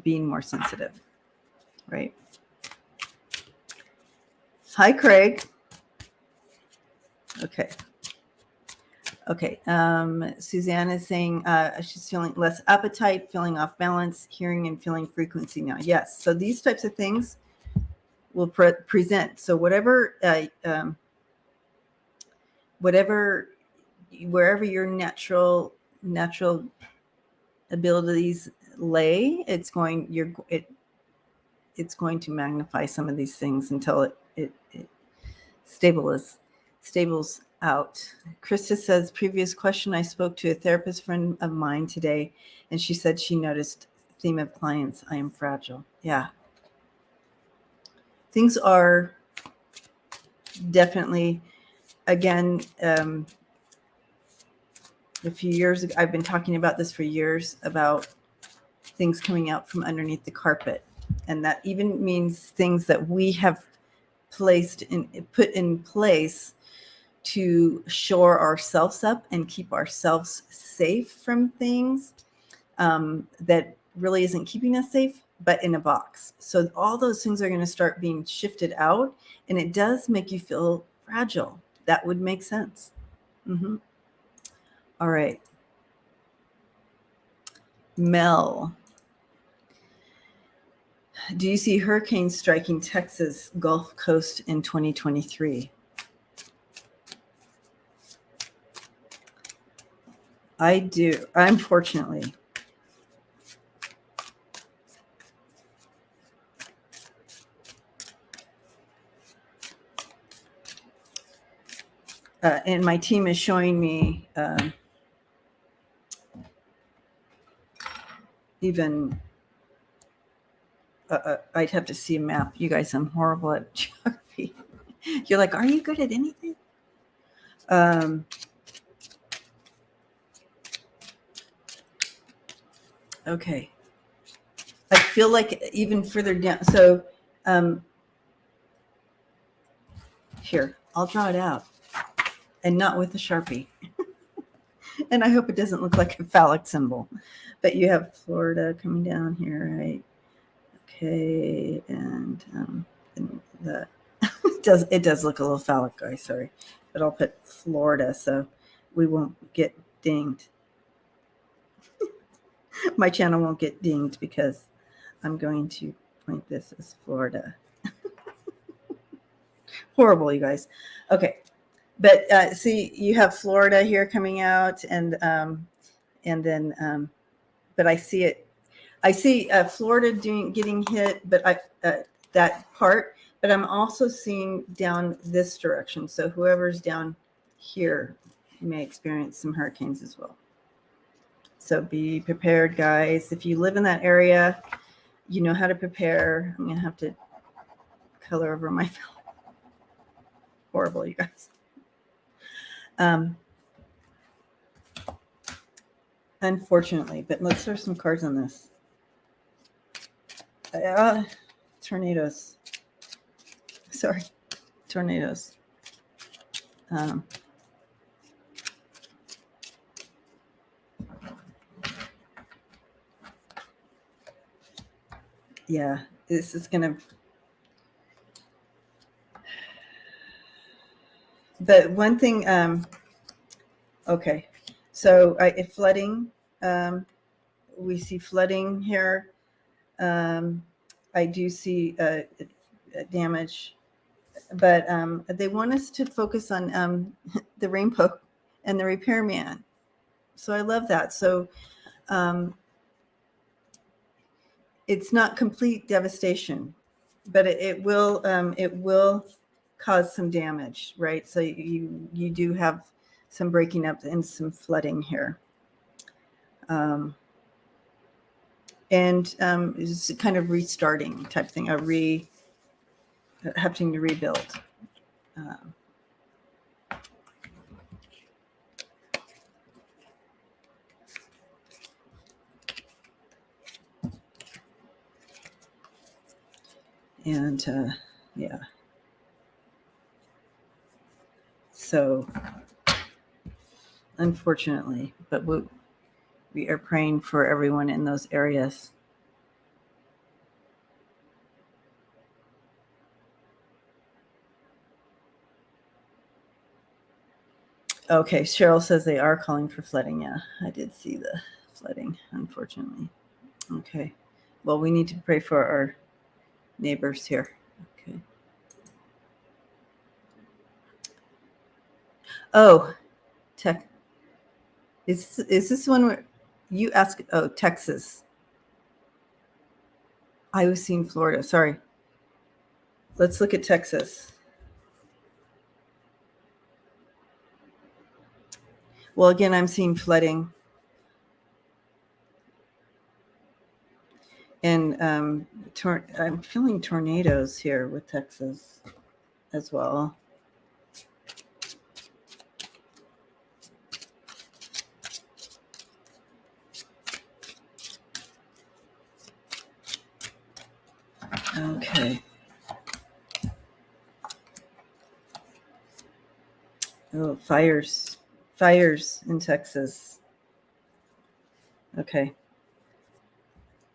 S1: being more sensitive, right? Hi, Craig. Okay. Suzanne is saying she's feeling less appetite, feeling off balance, hearing and feeling frequency now. Yes. So these types of things will present. So wherever your natural abilities lay, it's going to magnify some of these things until it stables out. Krista says, previous question, I spoke to a therapist friend of mine today, and she said she noticed theme of clients, I am fragile. Yeah. Things are definitely, again, a few years ago, I've been talking about this for years, about things coming out from underneath the carpet. And that even means things that we have put in place to shore ourselves up and keep ourselves safe from things that really isn't keeping us safe, but in a box. So all those things are going to start being shifted out, and it does make you feel fragile. That would make sense. Mm-hmm. All right. Mel, do you see hurricanes striking Texas Gulf Coast in 2023? I do, unfortunately. And my team is showing me even I'd have to see a map. You guys, I'm horrible at geography. You're like, are you good at anything? Okay. I feel like even further down. So here, I'll draw it out, and not with a Sharpie. And I hope it doesn't look like a phallic symbol. But you have Florida coming down here, right? Okay, and the it does look a little phallic, guys. Sorry, but I'll put Florida so we won't get dinged. My channel won't get dinged because I'm going to point this as Florida. Horrible, you guys. Okay, but see, you have Florida here coming out, and then, but I see it. I see Florida getting hit, but that part. But I'm also seeing down this direction. So whoever's down here may experience some hurricanes as well. So be prepared, guys. If you live in that area, you know how to prepare. I'm gonna have to color over my film. Horrible, you guys. Unfortunately, but let's throw some cards on this. Tornadoes. Sorry, tornadoes. Yeah, this is gonna. But one thing, okay, so flooding. We see flooding here. I do see damage, but they want us to focus on the rainbow and the repairman. So I love that. So it's not complete devastation, but it will cause some damage, right? So you do have some breaking up and some flooding here. And it's kind of restarting type thing, having to rebuild. And yeah. So unfortunately, but we are praying for everyone in those areas. Okay, Cheryl says they are calling for flooding. Yeah, I did see the flooding, unfortunately. Okay, well, we need to pray for our neighbors here. Okay. Oh, is this one where you asked? Oh, Texas. I was seeing Florida. Sorry. Let's look at Texas. Well, again, I'm seeing flooding. And I'm feeling tornadoes here with Texas as well. Okay. Oh, fires in Texas. Okay.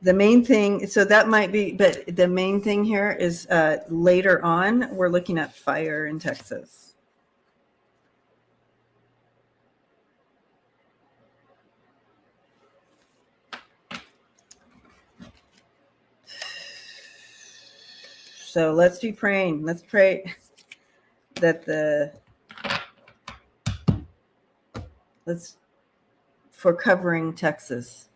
S1: The main thing, so that might be, but the main thing here is later on, we're looking at fire in Texas. So let's be praying. Let's pray that for covering Texas.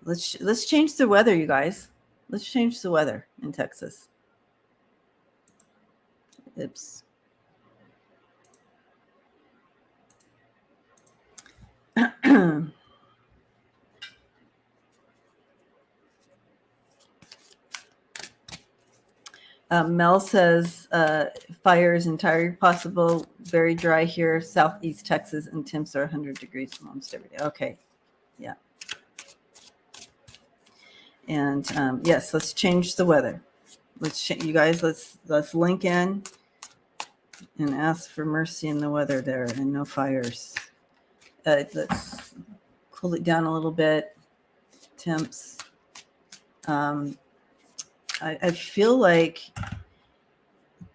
S1: Let's change the weather, you guys. Let's change the weather in Texas. Oops. Mel says fire is entirely possible. Very dry here, southeast Texas, and temps are 100 degrees almost every day. Okay, yeah. And yes, let's change the weather. You guys, let's link in and ask for mercy in the weather there and no fires. Let's cool it down a little bit. Temps. I feel like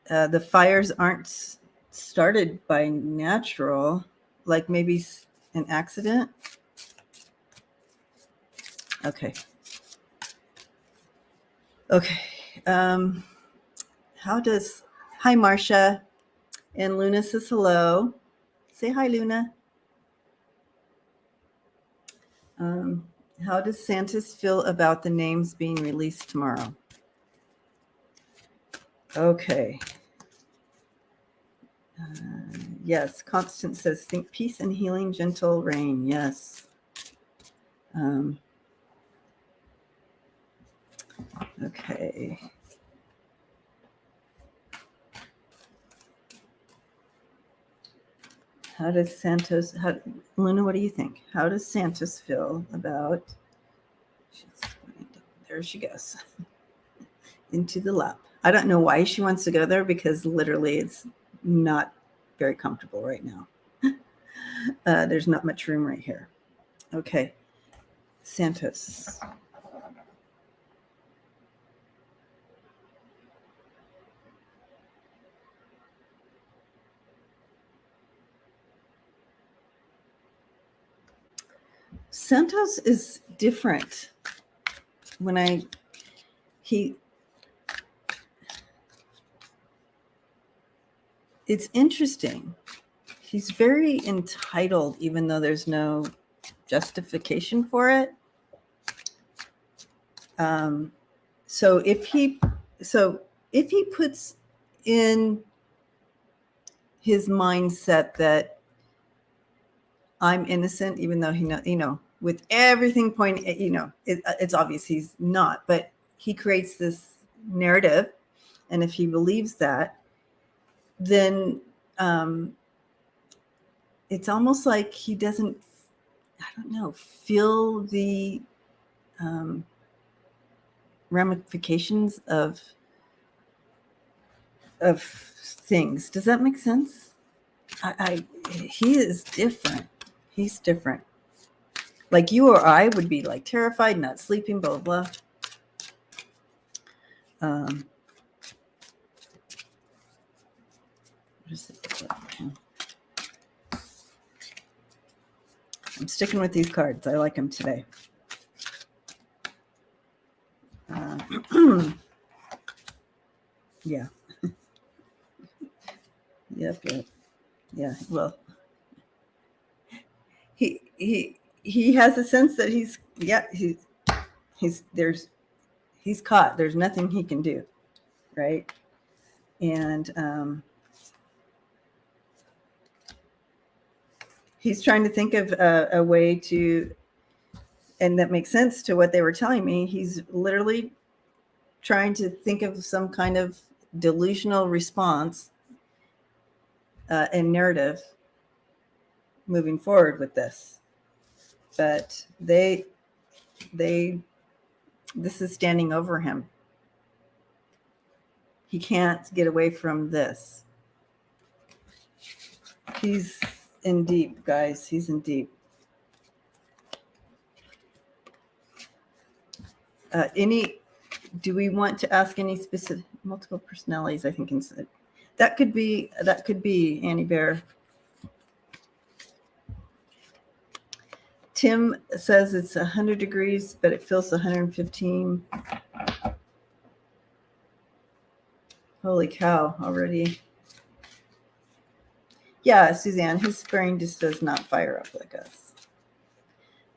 S1: the fires aren't started by natural, like maybe an accident. Okay. Hi, Marcia. And Luna says hello. Say hi, Luna. How does Santos feel about the names being released tomorrow? Okay. Yes, Constance says, think peace and healing, gentle rain. Yes. Okay. How does Santos, Luna, what do you think? How does Santos feel about, there she goes, into the lap. I don't know why she wants to go there because literally it's not very comfortable right now. There's not much room right here. Okay. Santos. Santos is different. It's interesting. He's very entitled, even though there's no justification for it. So if he puts in his mindset that I'm innocent, even though with everything pointing, it's obvious he's not, but he creates this narrative. And if he believes that, then it's almost like he doesn't, feel the ramifications of things. Does that make sense? He is different. He's different. Like you or I would be like terrified, not sleeping, blah, blah, blah. What is it? I'm sticking with these cards. I like them today. Yeah. Yep. Yeah. Well, he has a sense that he's caught. There's nothing he can do, right? And he's trying to think of a way to, and that makes sense to what they were telling me. He's literally trying to think of some kind of delusional response and narrative moving forward with this. But this is standing over him. He can't get away from this. He's in deep, guys. He's in deep. Do we want to ask any specific multiple personalities? I think that could be Annie Bear. Tim says it's 100 degrees, but it feels 115. Holy cow, already. Yeah, Suzanne, his brain just does not fire up like us.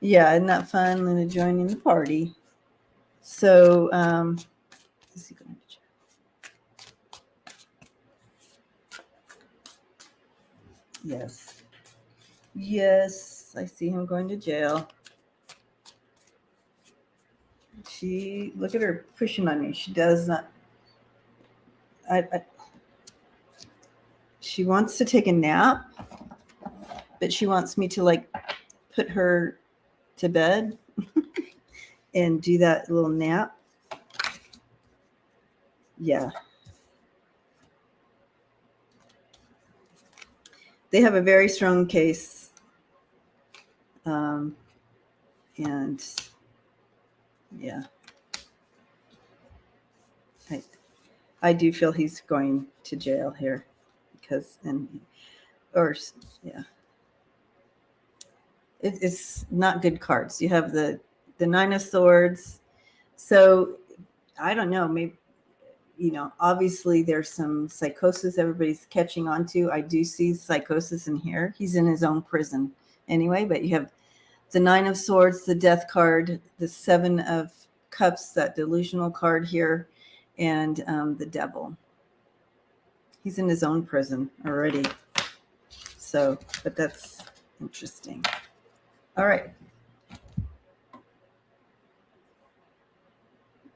S1: Yeah, isn't that fun? Luna joining the party. So, is he going to jail? Yes, I see him going to jail. Look at her pushing on me. She does not. She wants to take a nap, but she wants me to like put her to bed and do that little nap. Yeah. They have a very strong case. And yeah, I do feel he's going to jail here it's not good cards. You have the Nine of Swords. So I don't know, maybe, obviously there's some psychosis everybody's catching on to. I do see psychosis in here. He's in his own prison anyway, but you have the Nine of Swords, the Death card, the Seven of Cups, that delusional card here, and the Devil. He's in his own prison already. So, but that's interesting. All right.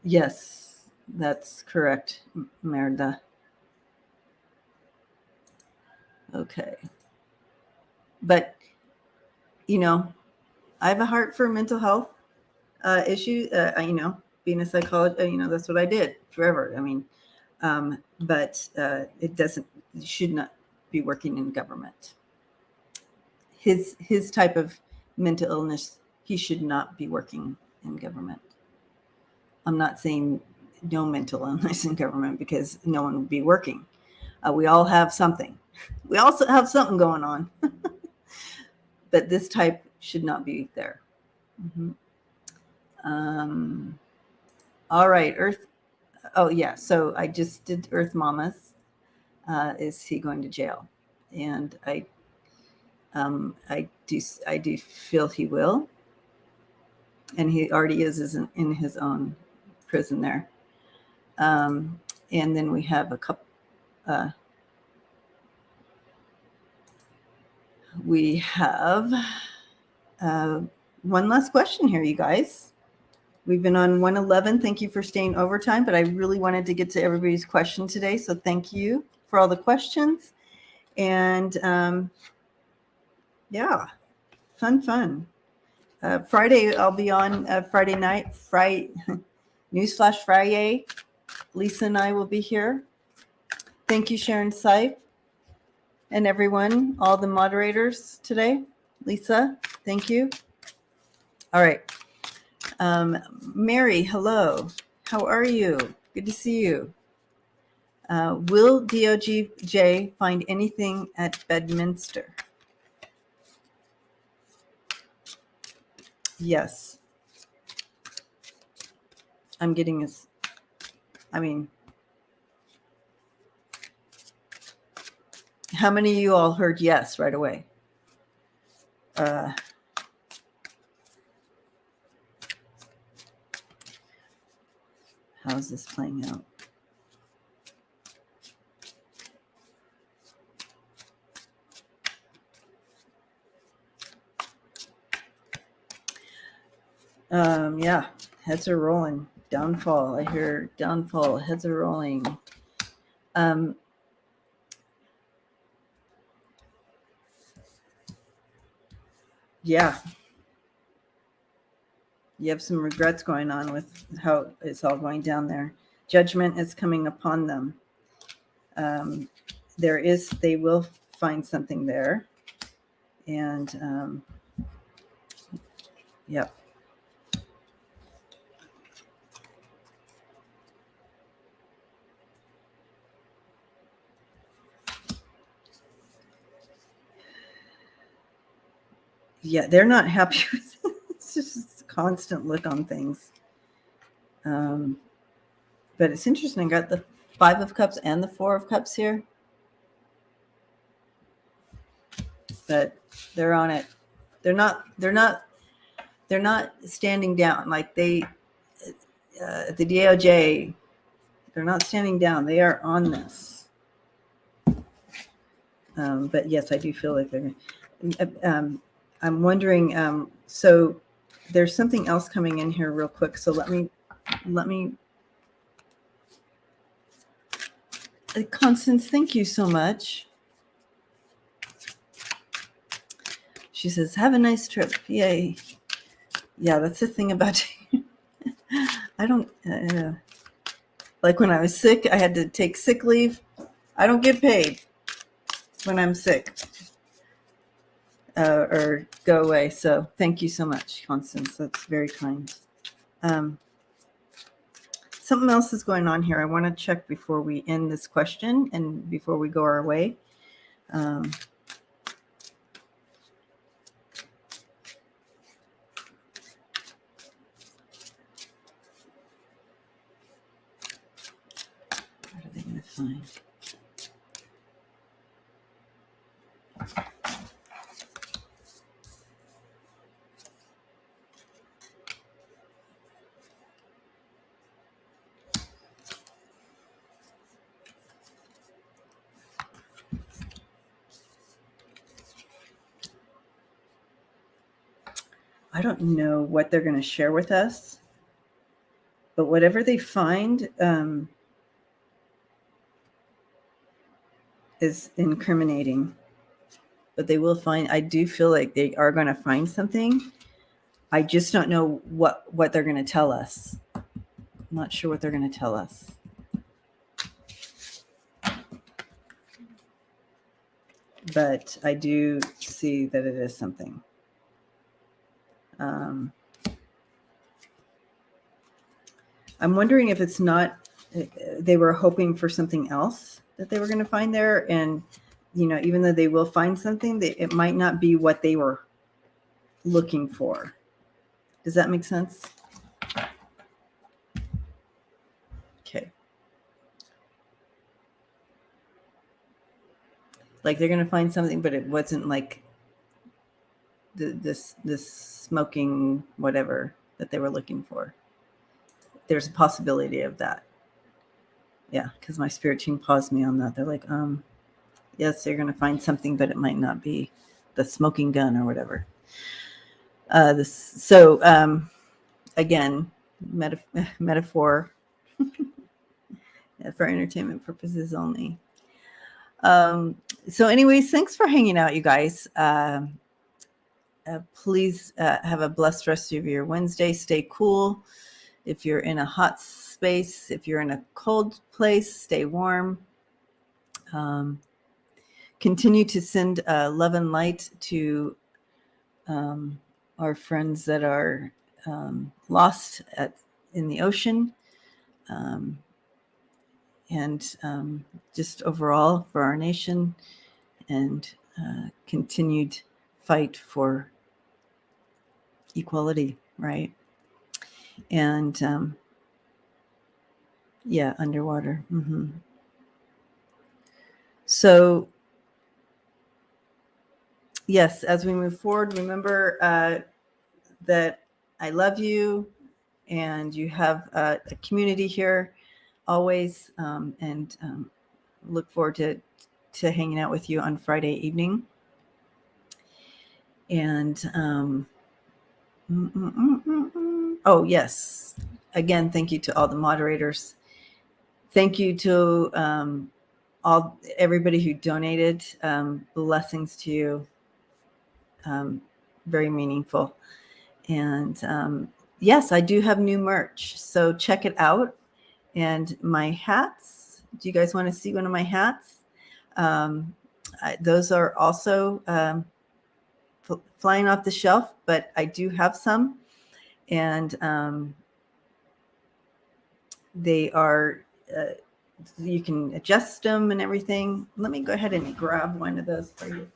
S1: Yes, that's correct, Merda. Okay. But, you know, I have a heart for mental health issues. Being a psychologist, that's what I did forever. I mean, but it should not be working in government. His type of mental illness, he should not be working in government. I'm not saying no mental illness in government, because no one would be working. We all have something. We also have something going on. But this type should not be there. Mm-hmm. All right, Earth. Oh yeah, so I just did Earth Mamas. Is he going to jail? And I do feel he will, and he already is in his own prison there. And then we have a couple. We have one last question here, you guys. We've been on 111. Thank you for staying overtime, but I really wanted to get to everybody's question today. So thank you for all the questions. And yeah, fun. Friday, I'll be on Friday night. Newsflash Friday. Lisa and I will be here. Thank you, Sharon Sipe, and everyone, all the moderators today. Lisa, thank you. All right. Mary, hello. How are you? Good to see you. Will DOJ find anything at Bedminster? Yes. I'm getting this. I mean, how many of you all heard yes right away? How's this playing out? Yeah, heads are rolling. Downfall. I hear downfall. Heads are rolling. Yeah. You have some regrets going on with how it's all going down there. Judgment is coming upon them. They will find something there. And, yep. Yeah, they're not happy with it. It's just a constant look on things. But it's interesting. I got the 5 of Cups and the 4 of Cups here. But they're on it. They're not standing down. Like the DOJ, they're not standing down. They are on this. But yes, I do feel like they're. I'm wondering. So there's something else coming in here real quick. So let me. Constance, thank you so much. She says, "Have a nice trip." Yay! Yeah, that's the thing about. I don't. Like when I was sick, I had to take sick leave. I don't get paid when I'm sick. Or go away. So thank you so much, Constance. That's very kind. Something else is going on here. I want to check before we end this question and before we go our way. What are they going to find? I don't know what they're going to share with us, but whatever they find is incriminating. But they will find, I do feel like they are going to find something. I just don't know what they're going to tell us. I'm not sure what they're going to tell us. But I do see that it is something. I'm wondering if it's not, they were hoping for something else that they were going to find there. And, you know, even though they will find something, it might not be what they were looking for. Does that make sense? Okay. Like they're going to find something, but it wasn't like this smoking whatever that they were looking for. There's a possibility of that. Yeah, because my spirit team paused me on that. They're like, yes, they're going to find something, but it might not be the smoking gun or whatever. Again, metaphor for entertainment purposes only. So anyways, thanks for hanging out, you guys. Please have a blessed rest of your Wednesday. Stay cool. If you're in a hot space, if you're in a cold place, stay warm. Continue to send love and light to our friends that are lost in the ocean. And just overall for our nation, and continued fight for equality, right? And underwater. Mm-hmm. So yes, as we move forward, remember that I love you, and you have a community here always, and look forward to hanging out with you on Friday evening. And oh yes, again, thank you to all the moderators. Thank you to everybody who donated. Blessings to you. Very meaningful. And yes, I do have new merch, so check it out. And my hats, do you guys want to see one of my hats? Those are also flying off the shelf, but I do have some. And they are, you can adjust them and everything. Let me go ahead and grab one of those for you.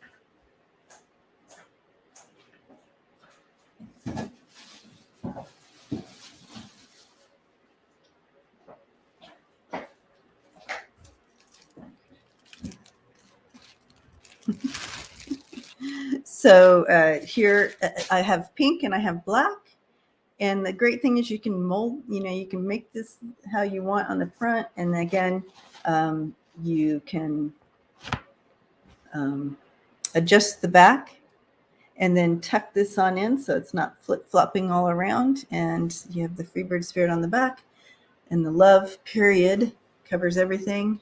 S1: So here I have pink and I have black. And the great thing is you can mold, you can make this how you want on the front. And again, you can adjust the back and then tuck this on in so it's not flip-flopping all around. And you have the Freebird spirit on the back, and the love period covers everything.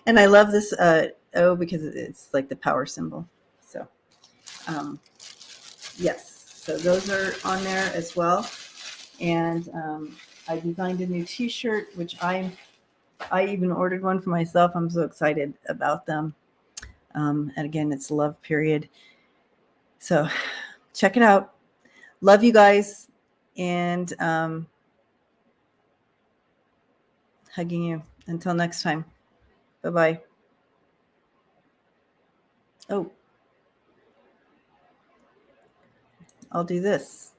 S1: And I love this O because it's like the power symbol. So yes, so those are on there as well. And I designed a new t-shirt, which I even ordered one for myself. I'm so excited about them. And again, it's love period. So check it out. Love you guys. And hugging you. Until next time. Bye-bye. Oh, I'll do this.